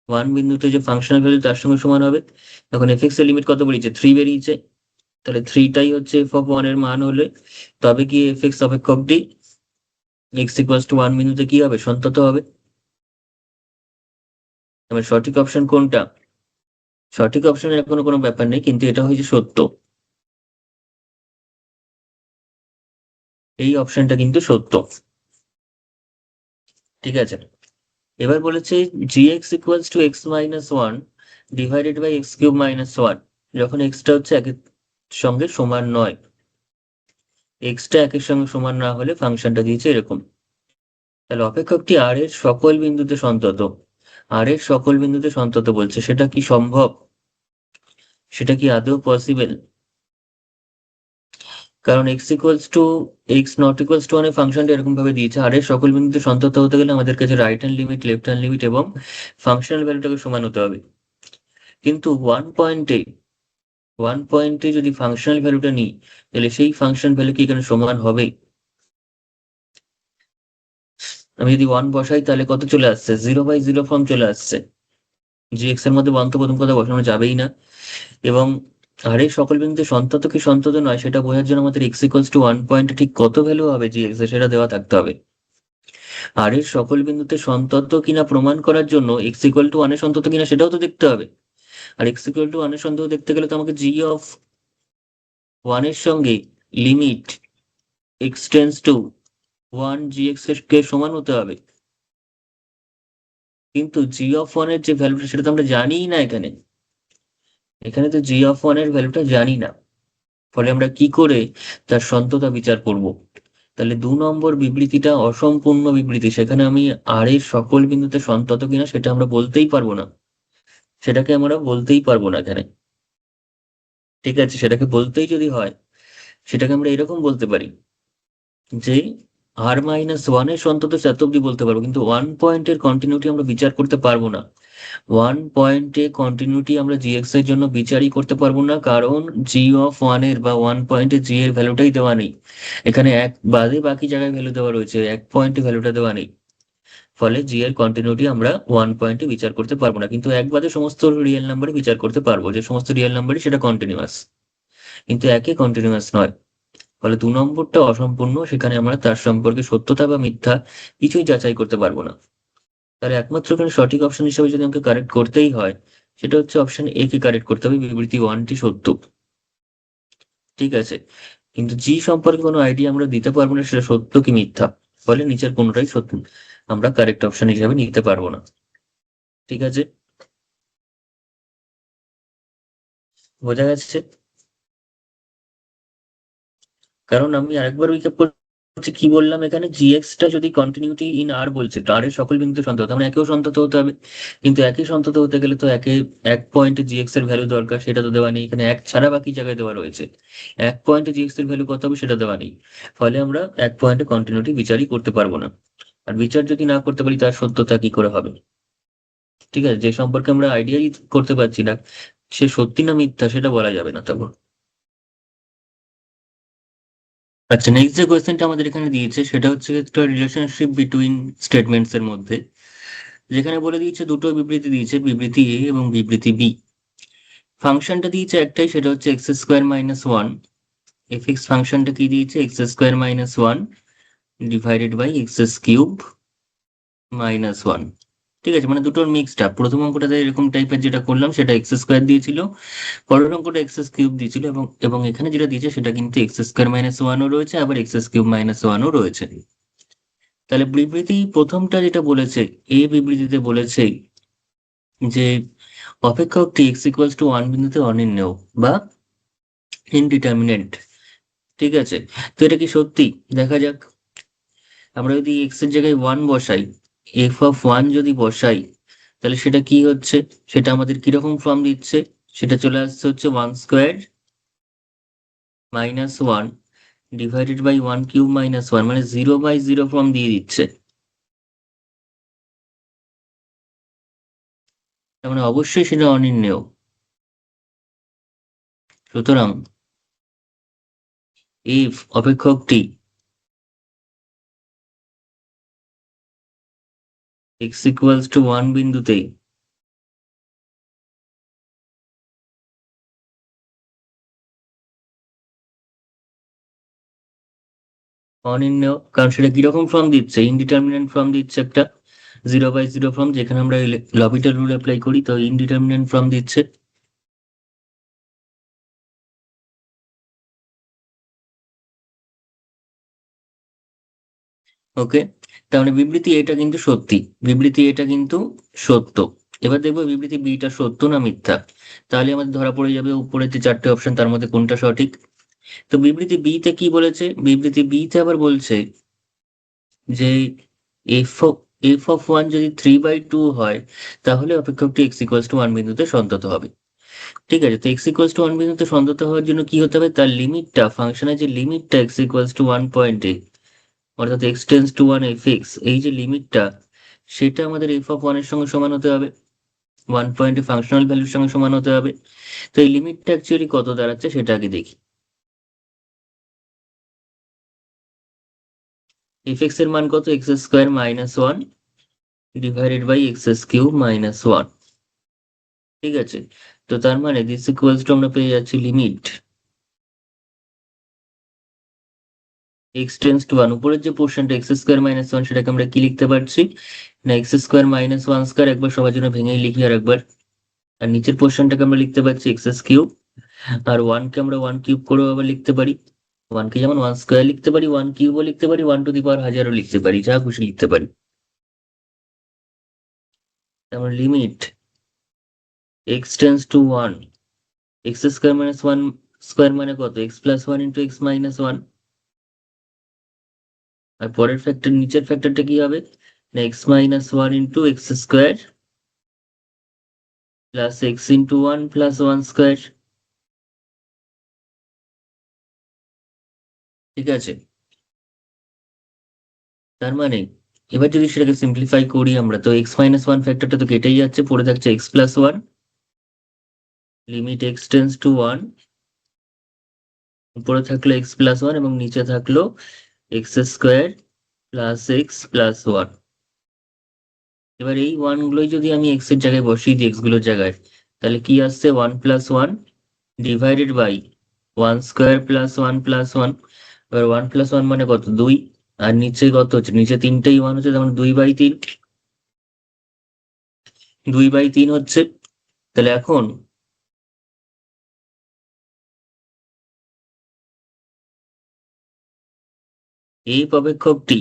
[SPEAKER 1] ওয়ান বিন্দুতে যে ফাংশনাল ভ্যালু তার সঙ্গে সমান হবে। এখন এফ এক্স এর লিমিট কত বেরিয়েছে? থ্রি বেরিয়েছে। তাহলে থ্রিটাই হচ্ছে এফ অফ ওয়ান এর মান হলে তবে কি এফ এক্স অপেক্ষকটি এক্স ইকুয়ালস টু ওয়ান বিন্দুতে কি হবে? সন্তত হবে। এবার সঠিক অপশন কোনটা? সঠিক অপশনের এখনো কোনো ব্যাপার নেই, কিন্তু এটা হয়েছে সত্য। এই অপশনটা কিন্তু সত্য। ঠিক আছে। এবার বলেছে g x equals to x minus one divided by x cube minus one, যখন এক্সটা হচ্ছে একের সঙ্গে সমান নয়। এক্সটা একের সঙ্গে সমান না হলে ফাংশনটা দিয়েছে এরকম। তাহলে অপেক্ষকটি আর এর সকল বিন্দুতে সন্তত। আর এর সকল বিন্দুতে সন্তত বলছে, সেটা কি সম্ভব? সেটা কি আদৌ পসিবল? কারণ x equals to x not equals two মানে ফাংশনটা এরকম ভাবে দিয়েছে, আর এর সকল বিন্দুতে সন্তত হতে গেলে আমাদের কাছে right hand limit, left hand limit এবং ফাংশনাল ভ্যালুটাকে সমান হতে হবে। কিন্তু ওয়ান পয়েন্টে যদি ফাংশনাল ভ্যালুটা নিই, তাহলে সেই ফাংশন ভ্যালু কি এখানে সমান হবে? আমি যদি ওয়ান বসাই তাহলে কত চলে আসছে? জিরো বাই জিরো ফর্ম চলে আসছে। জি এক্স এর মধ্যে ওয়ান তো প্রথম কথা বসানো যাবেই না। এবং আর এই সকল বিন্দুতে সন্তত কি সন্তত নয় সেটা বোঝার জন্য আমাদের এক্স ইকুয়ালস টু ওয়ান পয়েন্টে ঠিক কত ভ্যালু হবে জি এক্স এর, সেটা দেওয়া থাকতে হবে। আর এর সকল বিন্দুতে সন্তত কিনা প্রমাণ করার জন্য এক্স ইকুয়াল টু ওয়ানের সন্তত কিনা সেটাও তো দেখতে হবে। আর এক্স ইকুয়াল টু ওয়ানের সন্তত দেখতে গেলে তো আমাকে জি অফ ওয়ানের সঙ্গে limit x tends to one g x কে সমান হতে হবে। কিন্তু জি অফ ওয়ানের যে ভ্যালুটা সেটা তো আমরা জানিই না এখানে। এখানে তো জি অফ ওয়ানের ভ্যালুটা জানি না। ফলে আমরা কি করে তার সন্ততা বিচার করব? তাহলে 2 নম্বর বিবৃতিটা অসম্পূর্ণ বিবৃতি। সেখানে আমি আর এর সকল বিন্দুতে সন্তত কিনা সেটা আমরা বলতেই পারবো না। সেটাকে আমরা বলতেই পারবো না এখানে। ঠিক আছে, সেটাকে বলতেই যদি হয়, সেটাকে আমরা এরকম বলতে পারি যে আর মাইনাস ওয়ানের সন্তত এত অব্দি বলতে পারবো, কিন্তু ওয়ান পয়েন্টের কন্টিনিউটি আমরা বিচার করতে পারবো না। ওয়ান পয়েন্টে কন্টিনিউটি আমরা জি এক্স এর জন্য বিচারই করতে পারবো না, কারণ জি অফ ওয়ানের বা ওয়ান পয়েন্টে জি এর ভ্যালুটাই দেওয়া নেই। এখানে এক বাদে বাকি জায়গায় ভ্যালু দেওয়া রয়েছে, এক পয়েন্টে ভ্যালুটা দেওয়া নেই। ফলে জি এর কন্টিনিউটি আমরা ওয়ান পয়েন্টে বিচার করতে পারবো না, কিন্তু এক বাদে সমস্ত রিয়েল নাম্বারে বিচার করতে পারবো, যে সমস্ত রিয়েল নাম্বারই সেটা কন্টিনিউয়াস, কিন্তু একে কন্টিনিউয়াস নয়। ফলে 2 নম্বরটা অসম্পূর্ণ, সেখানে আমরা তার সম্পর্কে সত্যতা বা মিথ্যা কিছুই যাচাই করতে পারবো না। তাহলে একমাত্র এখানে সঠিক অপশন হিসেবে যদি আমাকে কারেক্ট করতেই হয়, সেটা হচ্ছে অপশন এ কে কারেক্ট করতে হবে, বিবৃতি ওয়ানটি সত্য। ঠিক আছে, কিন্তু জি সম্পর্কে কোনো আইডিয়া আমরা দিতে পারবো না সেটা সত্য কি মিথ্যা। ফলে নিচের কোনোটাই সত্য আমরা কারেক্ট অপশন হিসেবে নিতে পারবো না। ঠিক আছে, বোঝা গেছে? কারণ আমি আরেকবার রিক্যাপ করছি, কি বললাম এখানে, জিএক্স টা যদি কন্টিনিউটি ইন আর বলছে, তো আর এর সকল বিন্দু সন্তত, আমরা একেও সন্তত হতে হবে। কিন্তু একই সন্তত হতে গেলে তো একে এক পয়েন্টে জিএক্স এর ভ্যালু দরকার, সেটা তো দেওয়া নেই এখানে। এক ছাড়া বাকি জায়গায় দেওয়া রয়েছে। এক পয়েন্টে জিএক্স এর ভ্যালু কত হবে সেটা দেওয়া নেই। ফলে আমরা এক পয়েন্টে কন্টিনিউটি বিচারই করতে পারবো না। আর বিচার যদি না করতে পারি, তার সত্যতা কি করে হবে? ঠিক আছে, যে সম্পর্কে আমরা আইডিয়াই করতে পারছি না সে সত্যি না মিথ্যা সেটা বলা যাবে না তখন। আচ্ছা, নেক্সট যে কোয়েশ্চেনটা আমাদের এখানে দিয়েছে সেটা হচ্ছে একটা রিলেশনশিপ বিটুইন স্টেটমেন্টস এর মধ্যে, যেখানে বলে দিয়েছে দুটো বিবৃতি দিয়েছে, বিবৃতি এ এবং বিবৃতি বি। ফাংশনটা দিয়েছে একটাই, সেটা হচ্ছে x square minus one. F x ফাংশনটা কি দিয়েছে? X square minus one divided by x cube minus one. ঠিক আছে, মানে দুটোর মিক্সড আপ। প্রথম অঙ্কটাতে এরকম টাইপের যেটা করলাম সেটা এক্স স্কোয়ার দিয়েছিল, পরের অঙ্কটা এক্স কিউব দিয়েছিল, এবং এবং এখানে যেটা দিয়েছে সেটা কিন্তু এক্স স্কোয়ার মাইনাস ওয়ানও রয়েছে, আবার এক্স কিউব মাইনাস ওয়ানও রয়েছে। তাহলে বিবৃতি প্রথমটা যেটা বলেছে, এ বিবৃতিতে বলেছে যে অপেক্ষকটি এক্স ইকুয়ালস টু ওয়ান বিন্দুতে অনির্ণেয় বা ইনডিটারমিনেন্ট। ঠিক আছে, তো এটা কি সত্যি? দেখা যাক। আমরা যদি এক্স এর জায়গায় ওয়ান বসাই, এফ অফ ওয়ান যদি বসাই, তাহলে সেটা কি হচ্ছে, সেটা আমাদের কিরকম ফর্ম দিচ্ছে, সেটা চলে আসছে হচ্ছে one square minus one divided by one cube minus one, মানে জিরো বাই জিরো ফর্ম দিয়ে দিচ্ছে। তার মানে অবশ্যই সেটা অনির্ণেয়। সুতরাং ইফ অপেক্ষকটি এক্স ইকুয়ালস টু ওয়ান বিন্দুতে অনির্ণেয়, কারণ সেটা কিরকম ফর্ম দিচ্ছে, ইনডিটারমিনেন্ট ফর্ম দিচ্ছে একটা, জিরো বাই জিরো ফর্ম, যেখানে আমরা লবিটার রুল অ্যাপ্লাই করি, তো ইনডিটারমিনেন্ট ফর্ম দিচ্ছে। ওকে, তার মানে বিবৃতি এটা কিন্তু সত্যি, বিবৃতি এটা কিন্তু সত্য। এবার দেখবো বিবৃতি বিটা সত্য না মিথ্যা। তাহলে আমাদের ধরা পড়ে যাবে উপরে যে চারটে অপশন তার মধ্যে কোনটা সঠিক। তো বিবৃতি বি তে কি বলেছে, বিবৃতি বি তে আবার বলছে যে এফ অফ ওয়ান যদি থ্রি বাই টু হয়, তাহলে অপেক্ষকটি এক্স ইকুয়ালস টু ওয়ান বিন্দুতে সন্তত হবে। ঠিক আছে, তো এক্স ইকুয়ালস টু ওয়ান বিন্দুতে সন্তত হওয়ার জন্য কি হতে হবে, তার লিমিটটা, ফাংশনের যে লিমিটটা এক্স ইকুয়ালস টু ওয়ান পয়েন্টে, অর্থাৎ x tends to one f x, এই যে লিমিটটা, সেটা আমাদের এফ অফ ওয়ান এর সঙ্গে সমান হতে হবে, ওয়ান পয়েন্টে ফাংশনাল ভ্যালুর সঙ্গে সমান হতে হবে। তো এই লিমিটটা অ্যাকচুয়ালি কত দাঁড়াচ্ছে সেটা আগে দেখি। এফ এক্স এর মান কত, x square minus one divided by x cube minus one. ঠিক আছে, তো তার মানে দিস ইকুয়ালস টু আমরা পেয়ে যাচ্ছি limit x tends to one, উপরের যে পোর্শনটা এক্স স্কোয়ার মাইনাস ওয়ান, সেটাকে আমরা কি লিখতে পারছি না, x square minus one square, একবার সবার জন্য ভেঙেই লিখি আর একবার। আর নিচের পোর্শনটাকে আমরা লিখতে পারছি এক্স কিউব, আর ওয়ানকে আমরা ওয়ান কিউব করেও আবার লিখতে পারি। ওয়ানকে যেমন ওয়ান স্কোয়ার লিখতে পারি, ওয়ান কিউবও লিখতে পারি, ওয়ান টু দি পাওয়ার হাজারও লিখতে পারি, যা খুশি লিখতে পারি। তারপর limit x tends to one, x square minus one square মানে কত, x plus one into x minus one. আর পরের ফ্যাক্টর, নিচের ফ্যাক্টরটা কি হবে, x minus one into x square plus x into one plus one square. ঠিক আছে, তার মানে এবার যদি সেটাকে সিম্পলিফাই করি আমরা, তো এক্স মাইনাস ওয়ান ফ্যাক্টরটা তো কেটেই যাচ্ছে, পড়ে থাকছে x plus one, limit x tends to one, উপরে থাকলো এক্স প্লাস ওয়ান এবং নিচে থাকলো x square plus x plus one. এবার এই ওয়ান গুলোই যদি আমি এক্স এর জায়গায় বসিয়ে দিই, এক্স গুলোর জায়গায়, তাহলে কি আসছে, one plus one divided by one square plus one plus one. এবার ওয়ান প্লাস ওয়ান মানে কত, দুই, আর নিচে কত হচ্ছে, নিচে তিনটেই ওয়ান হচ্ছে, তখন দুই বাই তিন, দুই বাই তিন হচ্ছে। তাহলে এখন এই অপেক্ষকটি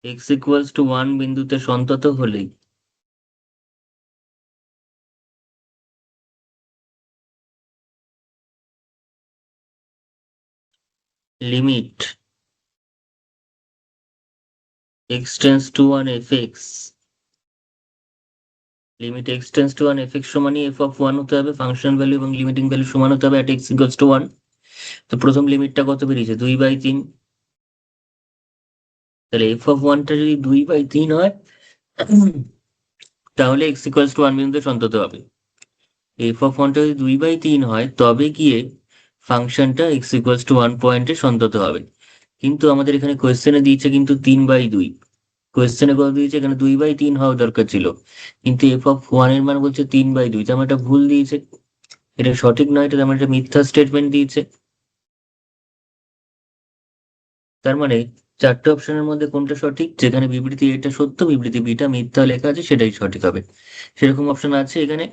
[SPEAKER 1] এক্স ইকুয়ালস টু ওয়ান বিন্দুতে সন্তত হলেই limit x tends to one f x, limit x tends to one f x সমানই এফ অফ ওয়ান হতে হবে, ফাংশন ভ্যালু এবং লিমিটিং ভ্যালু সমান হতে হবে, at x equals to one. তো প্রথম লিমিটটা কত বেরিয়েছে, দুই বাই তিন। তাহলে এফ অফ ওয়ানটা যদি দুই বাই তিন হয়, তাহলে এক্স ইকুয়ালস টু ওয়ান বিন্দুতে সন্তত হবে। এফ অফ ওয়ানটা যদি দুই বাই তিন হয়, তবে গিয়ে ফাংশনটা এক্স ইকুয়ালস টু ওয়ান পয়েন্টে সন্তত হবে। কিন্তু আমাদের এখানে কোয়েশ্চেনে দিয়েছে কিন্তু তিন বাই দুই, কোয়েশ্চেনে কত দিয়েছে, এখানে দুই বাই তিন হওয়া দরকার ছিল, কিন্তু এফ অফ ওয়ান এর মান বলছে তিন বাই দুই, তার মানে এটা ভুল দিয়েছে, এটা সঠিক নয়, এটা আমার একটা মিথ্যা স্টেটমেন্ট দিয়েছে। তার মানে চারটে অপশনের মধ্যে কোনটা সঠিক? যেখানে বিবৃতি এটা সত্য, বিবৃতি বিটা মিথ্যা লেখা আছে, সেটাই সঠিক হবে। সেরকম অপশন আছে এখানে?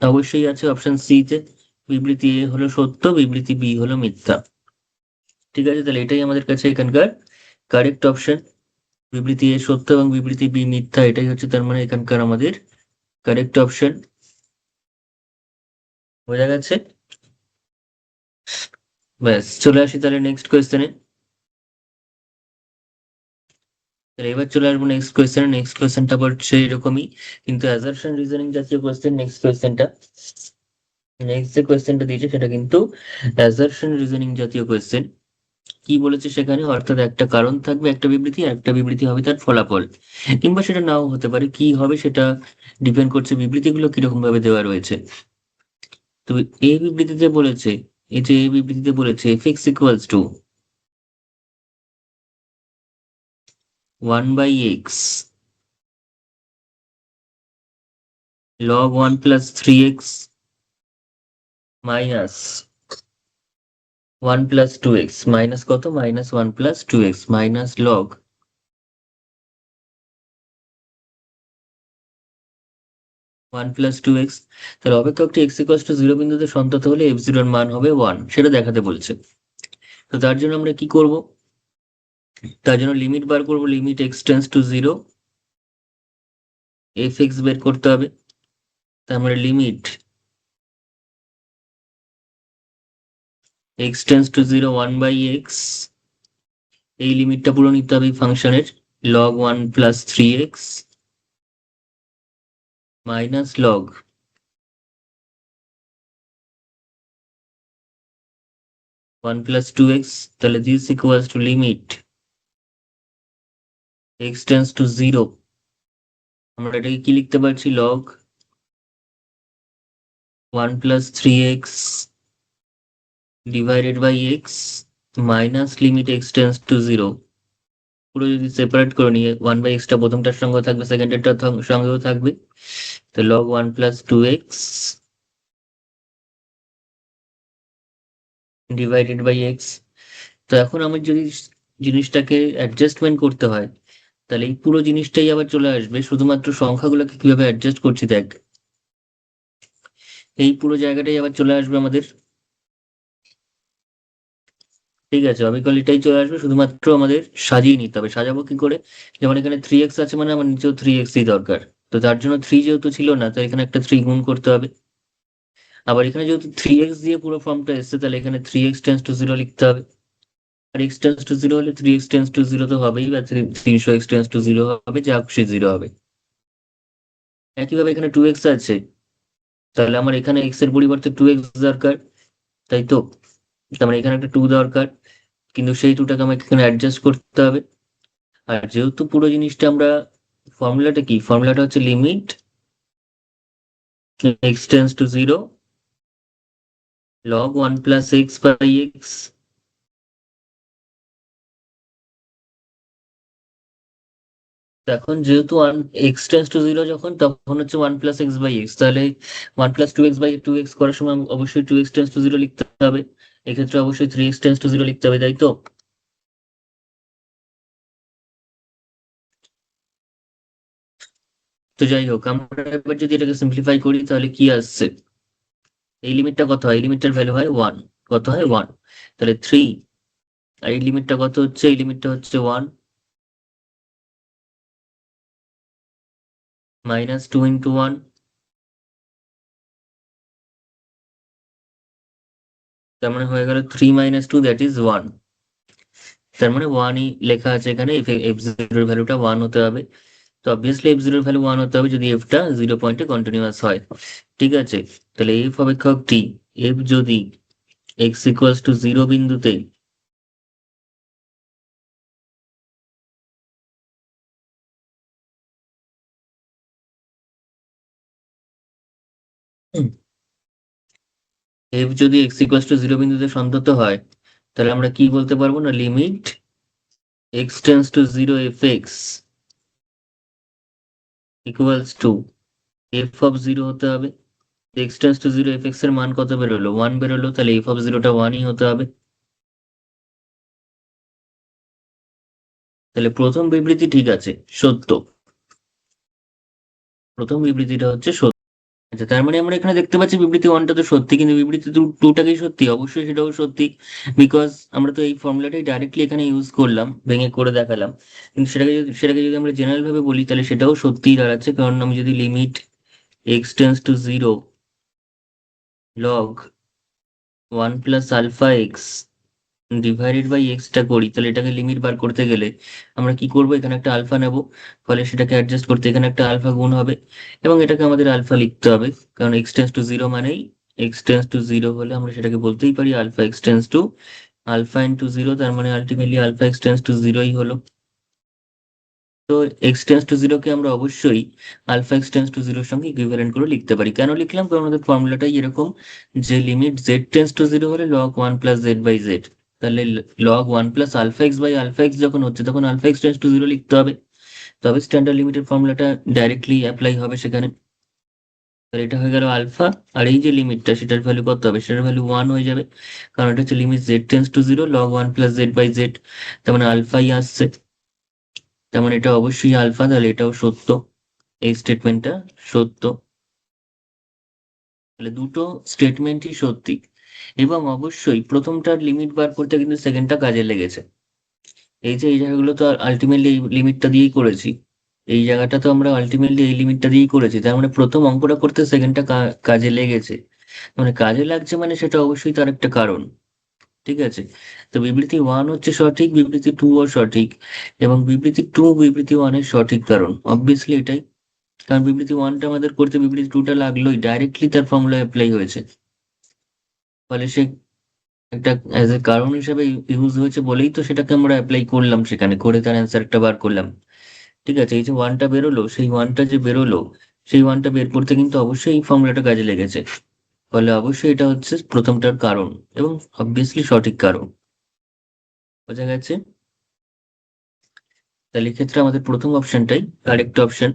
[SPEAKER 1] অবশ্যই আছে। অপশন সি তে বিবৃতি এ হলো সত্য, বিবৃতি বি হলো মিথ্যা। ঠিক আছে, তাহলে এটাই আমাদের কাছে এখানকার কারেক্ট অপশন। বিবৃতি এ সত্য এবং বিবৃতি বি মিথ্যা, এটাই হচ্ছে তার মানে এখানকার আমাদের কারেক্ট অপশন। বোঝা গেছে? ব্যাস, চলে আসি তাহলে নেক্সট কোয়েশ্চেনে। তাহলে এবার চলে আসবো নেক্সট কোয়েশ্চেনে। নেক্সট কোয়েশ্চেনটা হচ্ছে এরকমই, কিন্তু অ্যাজারশন রিজনিং জাতীয় কোয়েশ্চেন নেক্সট কোয়েশ্চেনটা। নেক্সট যে কোয়েশ্চেনটা দিয়েছে সেটা কিন্তু অ্যাজারশন রিজনিং জাতীয় কোয়েশ্চেন। কি বলেছে সেখানে? অর্থাৎ একটা কারণ থাকবে, একটা বিবৃতি, আর একটা বিবৃতি হবে তার ফলাফল, কিংবা সেটা নাও হতে পারে। কি হবে সেটা ডিপেন্ড করছে বিবৃতিগুলো কিরকম ভাবে দেওয়া রয়েছে। তো এই বিবৃতিতে বলেছে, এই যে এই বিবৃতিতে বলেছে f x equals to 1/x log 1 plus 3x minus 1 plus 2x, minus কত? Minus 1 plus 2x minus log 1 plus 2x। তাহলে অপেক্ষকটি x ইকুয়ালস টু 0 বিন্দুতে সন্তত হলে f0 এর মান হবে 1, সেটা দেখাতে বলছে। তো তার জন্য আমরা কি করব? তার জন্য লিমিট বার করব, limit x tends two 0, fx বের করতে হবে। তার মানে limit x tends two 0 1/x, এই লিমিটটা পুরো নিতে হবে ফাংশনের, log 1 plus 3x minus log 1 plus 2x। তাহলে this equals to limit x tends to 0, আমরা এটাকে কি লিখতে পারছি? log 1 plus 3x divided by x minus limit x tends to 0। পুরো যদি সেপারেট করে নিয়ে 1/x টা প্রথমটার সঙ্গে থাকবে, সেকেন্ডেরটার সঙ্গেও থাকবে। তো log 1 plus 2x divided by x। তো এখন আমি যদি জিনিসটাকে অ্যাডজাস্টমেন্ট করতে হয়, তাহলে এই পুরো জিনিসটাই আবার চলে আসবে। শুধুমাত্র সংখ্যাগুলোকে কিভাবে অ্যাডজাস্ট করছি দেখ, এই পুরো জায়গাটাই আবার চলে আসবে আমাদের। ঠিক আছে, অবিকল এটাই চলে আসবে, শুধুমাত্র আমাদের সাজিয়ে নিতে হবে। সাজাবো কি করে? যেমন এখানে 3x আছে, মানে আমার নিচেও 3xই দরকার। তো তার জন্য 3 যেহেতু ছিল না, তো এখানে একটা 3 গুণ করতে হবে। আবার এখানে যেহেতু 3x দিয়ে পুরো ফর্মটা এসছে, তাহলে এখানে 3x টেন্স টু 0 লিখতে হবে। আর x টেন্স টু 0 হলে 3x টেন্স টু 0 তো হবেই, বা 300x টেন্স টু 0 হবে, যা খুশি 0 হবে। একইভাবে এখানে 2x আছে, তাহলে আমার এখানে x এর পরিবর্তে 2x দরকার, তাই তো? তার মানে এখানে একটা 2 দরকার, কিন্তু সেই 2টাকে আমাকে এখানে অ্যাডজাস্ট করতে হবে। আর যেহেতু পুরো জিনিসটা আমরা, ফর্মুলাটা কি? ফর্মুলাটা হচ্ছে limit x tends two 0 log 1 plus x by x। এখন যেহেতু এক্স টেন্স টু 0 যখন, তখন হচ্ছে 1 plus x by x, তাহলে 1 plus 2x by 2x করার সময় অবশ্যই 2x টেন্স টু 0 লিখতে হবে। এক্ষেত্রে অবশ্যই 3x টেন্স টু 0 লিখতে হবে, তাই তো? তো যাই হোক, আমরা এবার যদি এটাকে সিম্পলিফাই করি তাহলে কি আসছে? এই লিমিটটা কত হয়? এই লিমিটটার ভ্যালু হয় 1। কত হয়? 1। তাহলে 3। আর এই লিমিটটা কত হচ্ছে? এই লিমিটটা হচ্ছে 1 মাইনাস 2 ইন্টু 1। তার মানে হয়ে গেল 3 মাইনাস 2, দ্যাট ইজ 1। তার মানে 1ই লেখা আছে এখানে, এফ জিরোর ভ্যালুটা 1 হতে হবে। তো অবভিয়াসলি এফ জিরোর ভ্যালু 1 হতে হবে যদি এফটা 0 পয়েন্টে কন্টিনিউয়াস হয়। ঠিক আছে, তাহলে এফ অপেক্ষকটি, এফ যদি এক্স ইকুয়ালস টু 0 বিন্দুতে এফ যদি এক্স ইকুয়ালস টু 0 বিন্দুতে সন্তত হয়, তাহলে আমরা কি বলতে পারবো? না, limit x tends two 0 F x equals to f of 0 হতে হবে। X tends two 0 F x এর মান কত বেরোলো? 1 বেরোলো, তাহলে এফ অফ 0টা 1ই হতে হবে। তাহলে প্রথম বিবৃতি ঠিক আছে, সত্য। প্রথম বিবৃতিটা হচ্ছে সত্য। আচ্ছা, তার মানে আমরা এখানে দেখতে পাচ্ছি বিবৃতি ওয়ানটা তো সত্যি, কিন্তু বিবৃতি টুটাকেই সত্যি, অবশ্যই সেটাও সত্যি। বিকজ আমরা তো এই ফর্মুলাটাই ডাইরেক্টলি এখানে ইউজ করলাম, ভেঙে করে দেখালাম। কিন্তু সেটাকে যদি আমরা জেনারেল ভাবে বলি, তাহলে সেটাও সত্যিই দাঁড়াচ্ছে। কারণ আমি যদি limit x tends to zero log one plus alpha x divided by এক্সটা করি, তাহলে এটাকে লিমিট বার করতে গেলে আমরা কি করব, এখানে একটা আলফা নেব, ফলে সেটাকে অ্যাডজাস্ট করতে এখানে একটা আলফা গুণ হবে, এবং এটাকে আমাদের আলফা লিখতে হবে। কারণ এক্স টেন্স টু জিরো মানেই, এক্স টেন্স টু জিরো হলে আমরা সেটাকে বলতেই পারি alpha x tends to alpha into zero, তার মানে ultimately alpha x tends to জিরোই হলো। তো এক্স টেন্স টু জিরোকে আমরা অবশ্যই আলফা এক্স টেন্স টু জিরোর সঙ্গে ইকুইভ্যালেন্ট করে লিখতে পারি। কেন লিখলাম? কারণ আমাদের ফর্মুলাটাই এরকম, যে limit z tends to zero হলে log one plus z by z. তাহলে log one plus alpha x by alpha x যখন হচ্ছে, তখন alpha x tends to zero লিখতে হবে। তবে স্ট্যান্ডার্ড লিমিটের ফর্মুলাটা ডাইরেক্টলি অ্যাপ্লাই হবে সেখানে। তাহলে এটা হয়ে গেল আলফা। আর এই যে লিমিটটা, সেটার ভ্যালু কত হবে? সেটার ভ্যালু ওয়ান হয়ে যাবে, কারণ এটা হচ্ছে limit z tends to zero log one plus z by z. তার মানে আলফাই আসছে, তার মানে এটা অবশ্যই আলফা, তাহলে এটাও সত্য, এই স্টেটমেন্টটা সত্য। তাহলে দুটো স্টেটমেন্টই সত্যি। এবং অবশ্যই প্রথমটার লিমিট বার করতে কিন্তু সেকেন্ডটা কাজে লেগেছে। এই যে এই জায়গাগুলো তো আলটিমেটলি এই লিমিটটা দিয়েই করেছি, এই জায়গাটা তো আমরা আলটিমেটলি এই লিমিটটা দিয়েই করেছি, তার মানে প্রথম অঙ্কটা করতে সেকেন্ডটা কাজে লেগেছে। মানে কাজে লাগছে, মানে সেটা অবশ্যই তার একটা কারণ। ঠিক আছে, তো বিবৃতি ওয়ান হচ্ছে সঠিক, বিবৃতি টু ও সঠিক, এবং বিবৃতি টু বিবৃতি ওয়ানের সঠিক কারণ অবভিয়াসলি এটাই। কারণ বিবৃতি ওয়ানটা আমাদের করতে বিবৃতি টুটা লাগলোই, ডাইরেক্টলি তার ফর্মুলা অ্যাপ্লাই হয়েছে, ফলে সে একটা অ্যাজ এ কারণ হিসেবে ইউজ হয়েছে বলেই তো সেটাকে আমরা অ্যাপ্লাই করলাম, সেখানে করে তার অ্যান্সারটা বার করলাম। ঠিক আছে, এই যে ওয়ানটা বেরোলো, সেই ওয়ানটা যে বেরোলো, সেই ওয়ানটা বের করতে কিন্তু অবশ্যই এই ফর্মুলাটা কাজে লেগেছে। ফলে অবশ্যই এটা হচ্ছে প্রথমটার কারণ, এবং অবভিয়াসলি সঠিক কারণ। বোঝা গেছে? তাহলে এক্ষেত্রে আমাদের প্রথম অপশনটাই কারেক্ট অপশন।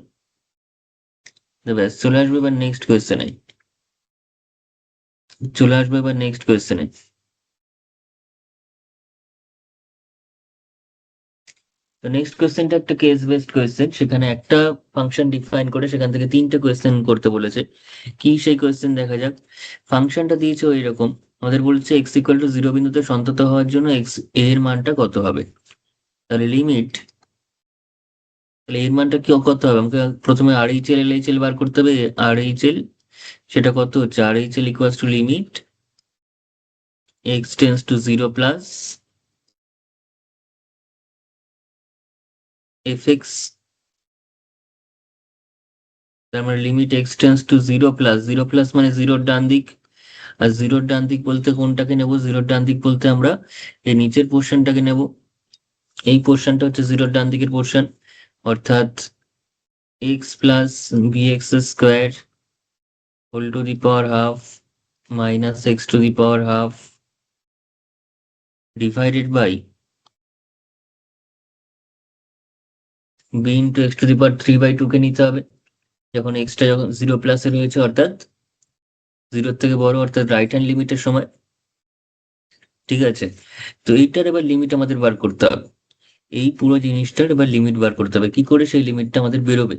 [SPEAKER 1] ব্যাস, চলে আসবে এবার নেক্সট কোয়েশ্চেনে। চলে আসবে এবার নেক্সট কোয়েশ্চেনে। তো নেক্সট কোয়েশ্চেনটা একটা কেস বেসড কোয়েশ্চেন, সেখানে একটা ফাংশন ডিফাইন করে সেখান থেকে তিনটে কোয়েশ্চেন করতে বলেছে। কি সেই কোয়েশ্চেন দেখা যাক। ফাংশনটা দিয়েছে ওই রকম, আমাদের বলছে এক্স ইকুয়াল টু জিরো বিন্দুতে সন্তত হওয়ার জন্য এক্স এর মানটা কত হবে। তাহলে লিমিট, তাহলে এর মানটা কি কত হবে? আমাকে প্রথমে আর H L L H L বার করতে হবে। আর এইচ এল সেটা কত হচ্ছে? R H L equals to limit x tends to zero plus f x, তার মানে limit x tends to zero plus, zero plus মানে জিরোর ডান দিক। আর জিরোর ডান দিক বলতে কোনটাকে নেব? জিরোর ডান দিক বলতে আমরা এই নিচের পোর্শনটাকে নেব। এই পোর্শনটা হচ্ছে জিরোর ডান দিকের পোর্শন, অর্থাৎ x plus b x square whole to the power half minus x to the power half divided by b into x to the power three by two কে নিতে হবে, যখন এক্সটা যখন জিরো প্লাসে রয়েছে, অর্থাৎ জিরোর থেকে বড়, অর্থাৎ রাইট হ্যান্ড লিমিটের সময়। ঠিক আছে, তো এইটার এবার লিমিট আমাদের বার করতে হবে। এই পুরো জিনিসটার এবার লিমিট বার করতে হবে, কি করে সেই লিমিটটা আমাদের বেরোবে?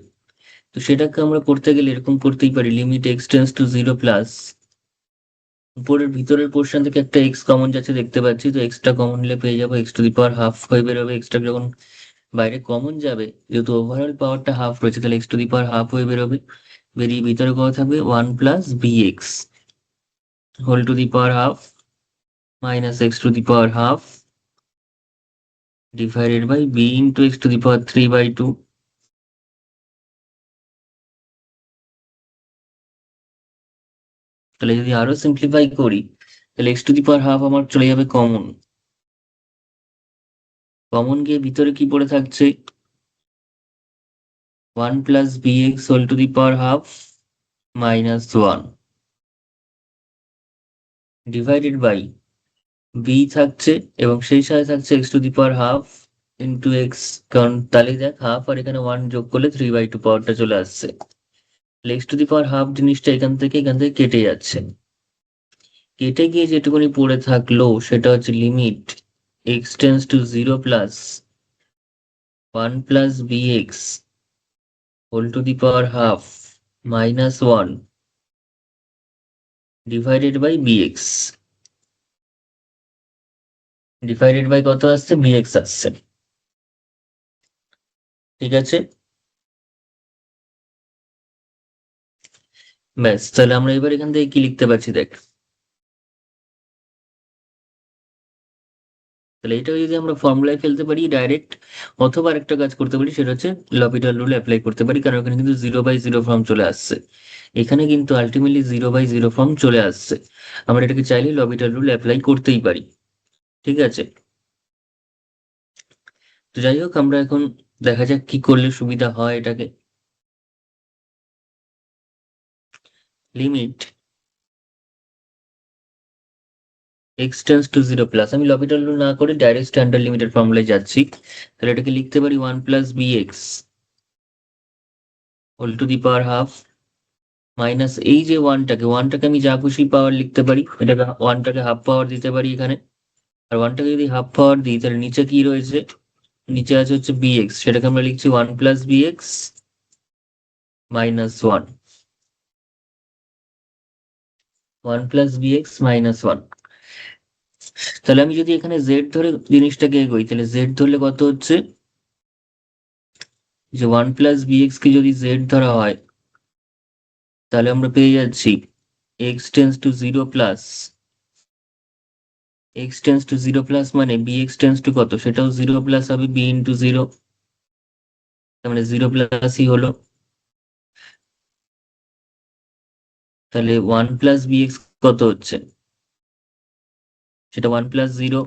[SPEAKER 1] তো সেটাকে আমরা করতে গেলে এরকম করতেই পারি, limit x tends to zero plus, উপরের ভিতরের পোর্শন থেকে একটা এক্স কমন যাচ্ছে দেখতে পাচ্ছি, তো এক্সটা কমন নিলে পেয়ে যাবো x to the power half হয়ে বেরোবে। এক্সটা যখন বাইরে কমন যাবে, যেহেতু ওভারঅল পাওয়ারটা হাফ রয়েছে, তাহলে x to the power half হয়ে বেরোবে। বেরিয়ে ভিতরে কত থাকবে? One plus b x whole to the power half minus x to the power half divided by b into x to the power three by two. তাহলে যদি আরো simplify করি, তাহলে x to the power half আমার চলে যাবে common, common গিয়ে ভিতরে কি পড়ে থাকছে? One plus b x whole to the power half minus one divided by b থাকছে, এবং সেই সাথে থাকছে x to the power half into x. কারণ তাহলে দেখ, হাফ আর এখানে ওয়ান যোগ করলে থ্রি বাই টু পাওয়ারটা চলে আসছে। X to the power half জিনিসটা এখান থেকে কেটে যাচ্ছে, কেটে গিয়ে যেটুকুনি পড়ে থাকলো সেটা হচ্ছে limit x tends to zero plus 1 plus bx whole to the power half minus 1 divided by bx divided by কত আসছে, bx আসছে। ঠিক আছে, ব্যাস তাহলে আমরা এবার এখান থেকে কি লিখতে পারছি দেখ। তাহলে এটা যদি আমরা ফর্মুলায় ফেলতে পারি ডাইরেক্ট, অথবা একটা কাজ করতে পারি, সেটা হচ্ছে লপিটাল রুল অ্যাপ্লাই করতে পারি, কারণ এখানে কিন্তু 0/0 ফর্ম চলে আসছে। এখানে কিন্তু আলটিমেটলি 0/0 ফর্ম চলে আসছে। আমরা এটাকে চাইলে লপিটাল রুল অ্যাপ্লাই করতেই পারি। ঠিক আছে, তো যাই হোক আমরা এখন দেখা যাক কি করলে সুবিধা হয় এটাকে। Limit x tends two 0 plus, আমি লপিটাল রুল না করে ডাইরেক্ট স্ট্যান্ডার্ড লিমিটের ফর্মুলায় যাচ্ছি। তাহলে এটাকে লিখতে পারি 1 plus bx whole to the power half minus এই যে ওয়ানটাকে আমি যা খুশি পাওয়ার লিখতে পারি, এটাকে ওয়ানটাকে হাফ পাওয়ার দিতে পারি এখানে। আর ওয়ানটাকে যদি হাফ পাওয়ার দিই তাহলে নিচে কি রয়েছে, নিচে আছে হচ্ছে bx, সেটাকে আমরা লিখছি 1 plus bx minus 1, 1 plus bx minus 1। তাহলে আমি যদি এখানে z ধরে জিনিসটাকে এগোই, তাহলে z ধরলে কত হচ্ছে, যে 1 প্লাস bx কে যদি z ধরা হয়, তাহলে আমরা পেয়ে যাচ্ছি x tends two 0 plus, x tends two 0 plus মানে bx টেন্স টু কত, সেটাও 0 প্লাস হবে b ইন্টু 0, তার মানে 0 প্লাসই হলো। তাহলে 1 প্লাস bx কত হচ্ছে, সেটা 1 প্লাস 0,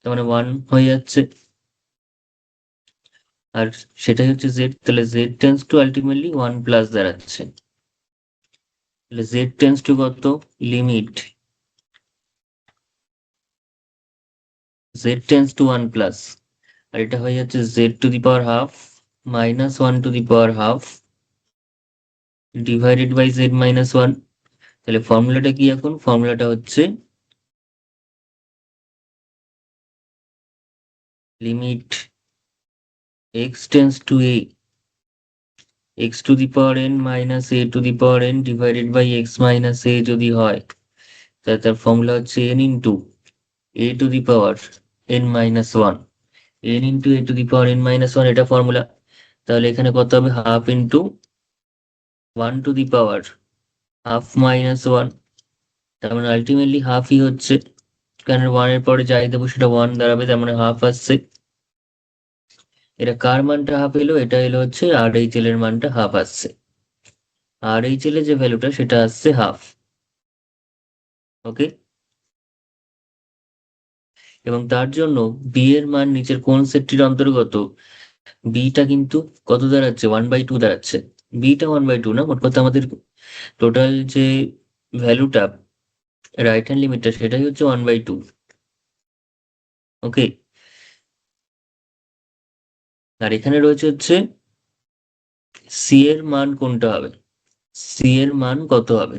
[SPEAKER 1] তার মানে 1 হয়ে যাচ্ছে। আর সেটাই হচ্ছে z, তাহলে z tends to ultimately 1 plus দাঁড়াচ্ছে। তাহলে z টেন্স টু কত, limit z tends to 1 plus, আর এটা হয়ে যাচ্ছে z to the power half minus 1 to the power half divided by z minus 1। তাহলে ফর্মুলাটা কি, এখন ফর্মুলাটা হচ্ছে limit x tends to a x to the power n minus a to the power n divided by x minus a যদি হয়, তাহলে তার ফর্মুলা হচ্ছে n into a to the power n minus 1, n into a to the power n minus 1, এটা formula. তাহলে এখানে কত হবে, half into 1 to the power half minus 1, তার মানে আলটিমেটলি হাফই হচ্ছে, কারণ 1 এর পরে যাই দেবো সেটা 1 দাঁড়াবে, তার মানে হাফ আসছে। এটা কার মানটা হাফ এলো, এটা এলো হচ্ছে আর এইচ এল এর মানটা হাফ আসছে, আর এইচ এল এর যে ভ্যালুটা সেটা আসছে হাফ। ওকে, এবং তার জন্য বি এর মান নিচের কোন সেটটির অন্তর্গত, বিটা কিন্তু কত দাঁড়াচ্ছে, 1/2 দাঁড়াচ্ছে। বিটা 1/2 না, মোট কথা আমাদের টোটাল যে ভ্যালুটা, রাইট হ্যান্ড লিমিটটা, সেটাই হচ্ছে 1/2। ওকে, আর এখানে রয়েছে হচ্ছে সি এর মান কোনটা হবে, সি এর মান কত হবে,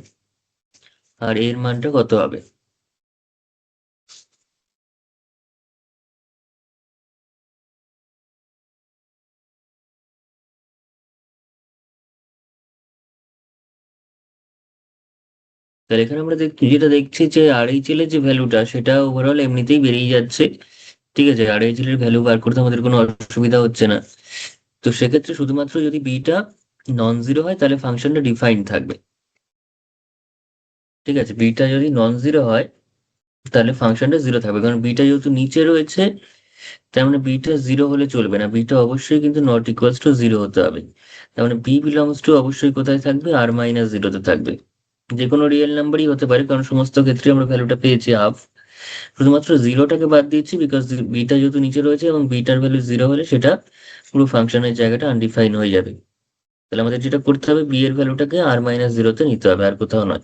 [SPEAKER 1] আর এর মানটা কত হবে। তাহলে এখানে আমরা যেটা দেখছি যে আরএইচএল এর যে ভ্যালুটা, সেটা ওভারঅল এমনিতেই বেড়েই যাচ্ছে। ঠিক আছে, আরএইচএল এর ভ্যালু বার করতে আমাদের কোনো অসুবিধা হচ্ছে না। তো সেক্ষেত্রে শুধুমাত্র যদি বিটা নন জিরো হয় তাহলে ফাংশনটা ডিফাইন থাকবে। ঠিক আছে, বিটা যদি নন জিরো হয় তাহলে ফাংশনটা জিরো থাকবে, কারণ বিটা যেহেতু নিচে রয়েছে, তার মানে বিটা জিরো হলে চলবে না, বিটা অবশ্যই কিন্তু নট ইকুয়ালস টু জিরো হতে হবে। তার মানে বি বিলংস টু অবশ্যই কোথায় থাকবে, আর মাইনাস জিরোতে থাকবে। যে কোনো রিয়েল নাম্বারই হতে পারে, কারণ সমস্ত ক্ষেত্রে আমরা ভ্যালুটা পেয়েছি হাফ। শুধুমাত্র জিরোটাকে বাদ দিয়েছি, বিকজ বিটা যেহেতু নিচে রয়েছে এবং বিটার ভ্যালু জিরো হলে সেটা পুরো ফাংশনের জায়গাটা আনডিফাইন হয়ে যাবে। তাহলে আমাদের যেটা করতে হবে, বি এর ভ্যালুটাকে আর মাইনাস জিরোতে নিতে হবে, আর কোথাও নয়।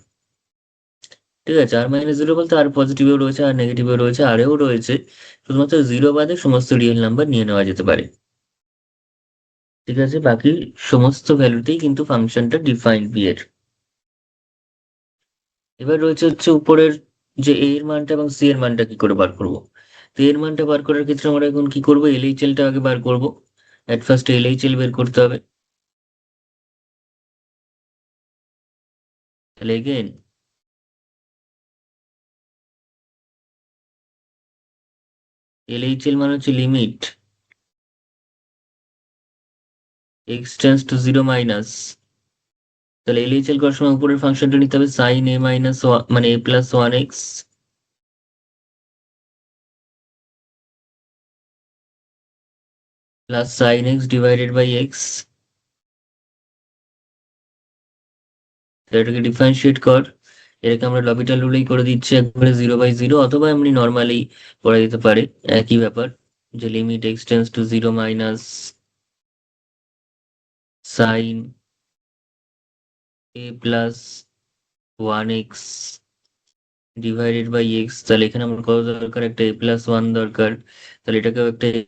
[SPEAKER 1] ঠিক আছে, আর মাইনাস জিরো বলতে আর পজিটিভও রয়েছে, আর নেগেটিভও রয়েছে, আরেও রয়েছে, শুধুমাত্র জিরো বাদে সমস্ত রিয়েল নাম্বার নিয়ে নেওয়া যেতে পারে। ঠিক আছে, বাকি সমস্ত ভ্যালুতেই কিন্তু ফাংশনটা ডিফাইন্ড বি এর। এবার রয়েছে হচ্ছে উপরের যে এ এর মানটা এবং সি এর মানটা কি করে বার করবো। তো এর মানটা বার করার ক্ষেত্রে আমরা এখন কি করবো, এলএইচএলটা আগে বার করবো। এট ফার্স্ট এলএইচএল বের করতে হবে। তাহলে এগেন এলএইচএল মানে হচ্ছে limit x tends to zero minus, তাহলে এলএইচএল করার সময় উপরের ফাংশনটা নিতে হবে সাইন এ মাইনাস মানে a plus one x plus sine x divided by x. এটাকে ডিফারেন্সিয়েট কর, এটাকে আমরা লপিটাল রুলেই করে দিচ্ছি একবারে 0/0, অথবা এমনি নর্মালি করা যেতে পারে, একই ব্যাপার, যে limit x tends to zero minus sine a plus one x divided by x. তাহলে এখানে আমার কত দরকার, একটা এ প্লাস ওয়ান দরকার, তাহলে এটাকেও একটা এ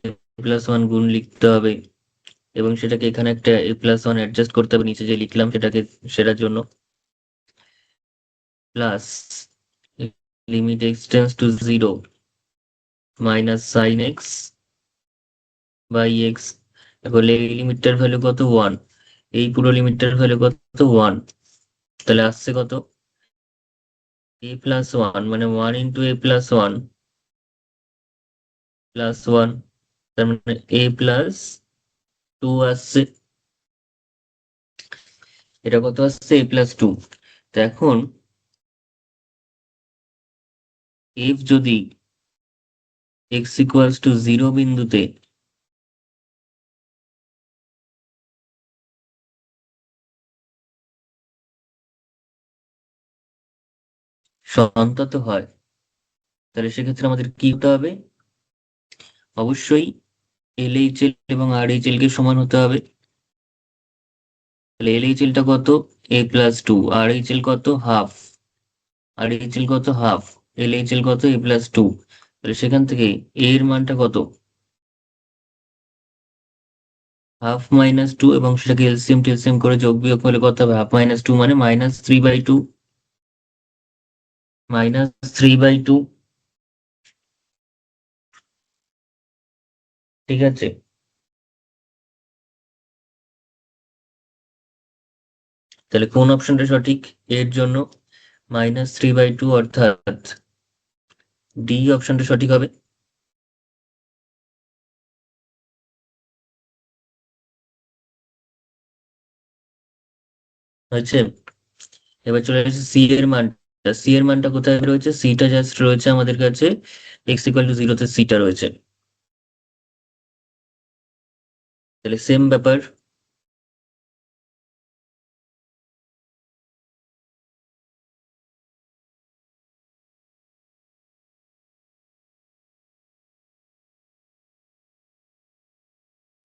[SPEAKER 1] প্লাস ওয়ান গুণ লিখতে হবে, এবং সেটাকে এখানে একটা এ প্লাস ওয়ান অ্যাডজাস্ট করতে হবে নিচে যে লিখলাম সেটাকে, সেটার জন্য plus limit x tends to zero minus sine x by x. এখন এই লিমিটটার ভ্যালু কত, ওয়ান, এই পুরো লিমিটটার ভ্যালু কত, ওয়ান, তাহলে আসছে কত, এ প্লাস ওয়ান, মানে ওয়ান ইন্টু এ প্লাস ওয়ান প্লাস ওয়ান, তার মানে এ প্লাস টু আসছে, এটা কত আসছে, এ প্লাস টু। তো এখন এফ যদি এক্স ইকুয়ালস টু জিরো বিন্দুতে সন্তত হয়, তাহলে সেক্ষেত্রে আমাদের কি হতে হবে, অবশ্যই এলএইচএল এবং আরএইচএল কে সমান হতে হবে। তাহলে এলএইচএল টা কত, এ প্লাস টু, আরএইচএল কত, হাফ, আরএইচএল কত, হাফ, এলএইচএল কত, এ প্লাস টু। তাহলে সেখান থেকে এ এর মানটা কত, হাফ মাইনাস টু, এবং সেটাকে এলসিএম টেলসিএম করে যোগ বিয়োগ করলে কত হবে, হাফ মাইনাস টু মানে -3/2, -3/2, ঠিক আছে। তাহলে কোন অপশনটা সঠিক এর জন্য, -3/2, অর্থাৎ ডি অপশনটা সঠিক হবে। হয়েছে, এবার চলে আসছে সি এর মানটা, সি এর মানটা কোথায় রয়েছে, সিটা জাস্ট রয়েছে আমাদের কাছে এক্স ইকুয়াল টু জিরোতে, সিটা রয়েছে, তাহলে সেম ব্যাপার,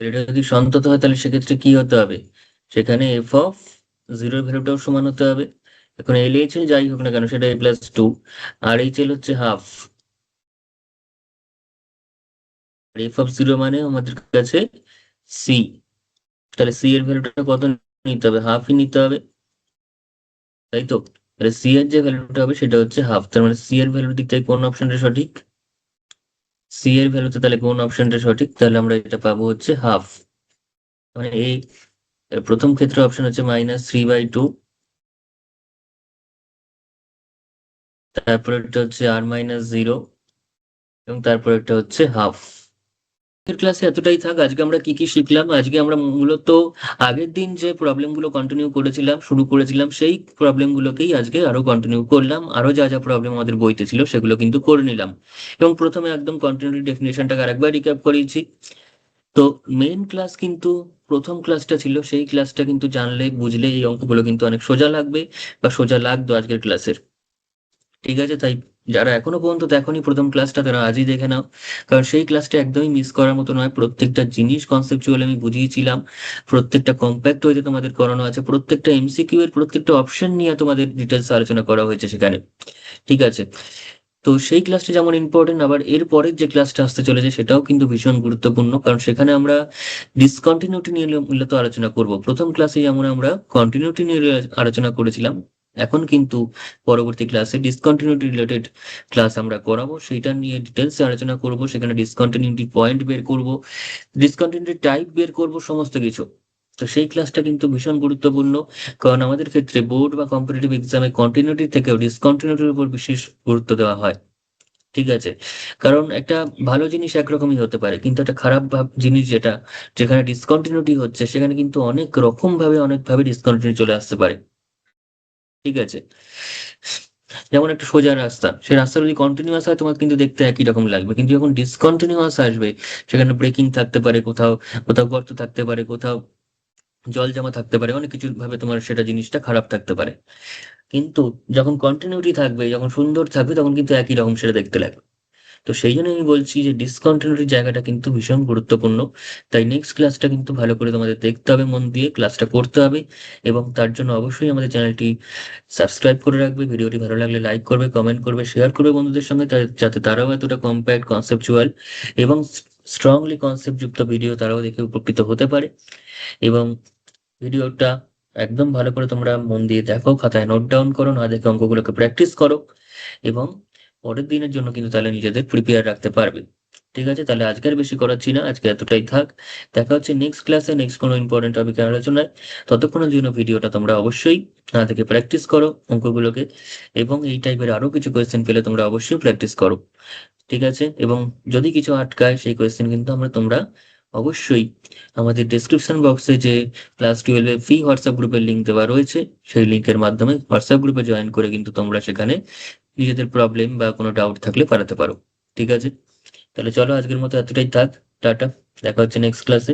[SPEAKER 1] এটা যদি সন্তত হয় তাহলে সেক্ষেত্রে কি হতে হবে, সেখানে এফ অফ জিরোর ভ্যালুটাও সমান হতে হবে। এখন এল এইচ এল যাই হোক না কেন সেটা a plus two, R H L হচ্ছে হাফ, আর এফ অফ জিরো মানে আমাদের কাছে সি, তাহলে সি এর ভ্যালুটা কত নিতে হবে, হাফই নিতে হবে, তাই তো। তাহলে সি এর যে ভ্যালুটা হবে সেটা হচ্ছে হাফ, তার মানে সি এর ভ্যালুর দিক থেকে কোন অপশনটা সঠিক, সি এর ভ্যালুতে তাহলে কোন অপশনটা সঠিক, তাহলে আমরা এটা পাবো হচ্ছে হাফ, মানে এই প্রথম ক্ষেত্রে অপশন হচ্ছে -3/2, তারপর একটা হচ্ছে r-0, এবং তারপর একটা হচ্ছে হাফ। আজকের ক্লাসে এতটাই থাক। আজকে আমরা কি কি শিখলাম, আজকে আমরা মূলত আগের দিন যে প্রবলেমগুলো কন্টিনিউ করেছিলাম, শুরু করেছিলাম, সেই প্রবলেমগুলোকেই আজকে আরো কন্টিনিউ করলাম, আরো যা যা প্রবলেম আমাদের বইতে ছিল সেগুলো কিন্তু করে নিলাম, এবং প্রথমে একদম কন্টিনিউটি ডেফিনেশনটাকে আরেকবার রিক্যাপ করিয়েছি। তো মেইন ক্লাস কিন্তু প্রথম ক্লাসটা ছিল, সেই ক্লাসটা কিন্তু জানলে বুঝলে এই অঙ্কগুলো কিন্তু অনেক সোজা লাগবে, বা সোজা লাগতো আজকের ক্লাসের, ঠিক আছে। তাই যারা এখনো পর্যন্ত দেখোনি প্রথম ক্লাসটা, তারা আজই দেখে নাও, কারণ সেই ক্লাসটা একদমই মিস করার মতো নয়, প্রত্যেকটা জিনিস কনসেপচুয়াল আমি বুঝিয়েছিলাম, প্রত্যেকটা কম্প্যাক্ট হয়েছে তোমাদের করানো আছে, প্রত্যেকটা এমসিকিউ এর প্রত্যেকটা অপশন নিয়ে তোমাদের ডিটেলস আলোচনা করা হয়েছে সেখানে, ঠিক আছে। তো সেই ক্লাসটা যেমন ইম্পর্টেন্ট, আবার এর পরের যে ক্লাসটা আসতে চলেছে সেটাও কিন্তু ভীষণ গুরুত্বপূর্ণ, কারণ সেখানে আমরা ডিসকন্টিনিউটি নিয়ে মূলত আলোচনা করব। প্রথম ক্লাসে যেমন আমরা কন্টিনিউটি নিয়ে আলোচনা করেছিলাম, এখন কিন্তু পরবর্তী ক্লাসে ডিসকন্টিনিউটি রিলেটেড ক্লাস আমরা করাবো, সেইটা নিয়ে ডিটেলসে আলোচনা করব। সেখানে ডিসকন্টিনিউটি পয়েন্ট বের করব, ডিসকন্টিনিউটি টাইপ বের করব, সমস্ত কিছু। তো সেই ক্লাসটা কিন্তু ভীষণ গুরুত্বপূর্ণ, কারণ আমাদের ক্ষেত্রে বোর্ড বা কম্পিটিটিভ এক্সামে কন্টিনিউটি থেকেও ডিসকন্টিনিউটির উপর বিশেষ গুরুত্ব দেওয়া হয়। ঠিক আছে? কারণ একটা ভালো জিনিস একরকমই হতে পারে, কিন্তু একটা খারাপ জিনিস যেটা, যেখানে ডিসকন্টিনিউটি হচ্ছে সেখানে কিন্তু অনেক রকম ভাবে অনেকভাবে ডিসকন্টিনিউটি চলে আসতে পারে। ঠিক আছে? যেমন একটা সোজা রাস্তা, সেই রাস্তা যদি কন্টিনিউয়াস হয় তোমার কিন্তু দেখতে একই রকম লাগবে, কিন্তু যখন ডিসকন্টিনিউয়াস আসবে সেখানে ব্রেকিং থাকতে পারে, কোথাও কোথাও গর্ত থাকতে পারে, কোথাও জল জমা থাকতে পারে, অনেক কিছু ভাবে তোমার সেটা জিনিসটা খারাপ থাকতে পারে। কিন্তু যখন কন্টিনিউটি থাকবে, যখন সুন্দর থাকবে, তখন কিন্তু একই রকম সেটা দেখতে লাগবে। তো সেই জন্য আমি বলছি যে ডিসকন্টিনিউটির জায়গাটা কিন্তু ভীষণ গুরুত্বপূর্ণ। তাই নেক্সট ক্লাসটা কিন্তু ভালো করে তোমাদের দেখতে হবে, মন দিয়ে ক্লাসটা করতে হবে, এবং তার জন্য অবশ্যই আমাদের চ্যানেলটি সাবস্ক্রাইব করে রাখবে। ভিডিওটি ভালো লাগলে লাইক করবে, কমেন্ট করবে, শেয়ার করবে বন্ধুদের সঙ্গে, যাতে তারাও এতটা কম্প্যাক্ট, কনসেপচুয়াল এবং স্ট্রংলি কনসেপ্ট যুক্ত ভিডিও তারাও দেখে উপকৃত হতে পারে। এবং ভিডিওটা একদম ভালো করে তোমরা মন দিয়ে দেখো, খাতায় নোট ডাউন করো, না দেখে অঙ্কগুলোকে প্র্যাকটিস করো, এবং পরের দিনের জন্য কিন্তু তাহলে নিজেদের প্রিপেয়ার রাখতে পারবে। ঠিক আছে? তাহলে আজকে আর বেশি করাচ্ছি না, আজকে এতটাই থাক। দেখা হচ্ছে নেক্সট ক্লাসে, নেক্সট কোনো ইম্পর্টেন্ট টপিকের আলোচনায়। ততক্ষণের জন্য ভিডিওটা তোমরা অবশ্যই না দেখে প্র্যাকটিস করো অঙ্কগুলোকে, এবং এই টাইপের আরো কিছু কোয়েশ্চেন পেলে তোমরা অবশ্যই প্র্যাকটিস করো। ঠিক আছে? এবং যদি কিছু আটকায় সেই কোয়েশ্চেন কিন্তু তোমরা অবশ্যই আমাদের ডেসক্রিপশন বক্সে যে ক্লাস 12 এর ফ্রি হোয়াটসঅ্যাপ গ্রুপের লিংক দেওয়া রয়েছে, সেই লিংকের মাধ্যমে হোয়াটসঅ্যাপ গ্রুপে জয়েন করে কিন্তু তোমরা সেখানে নিজেদের প্রবলেম বা কোনো ডাউট থাকলে পাঠাতে পারো। ঠিক আছে? তাহলে চলো আজকের মতো এতটাই থাক। টাটা। দেখা হচ্ছে নেক্সট ক্লাসে।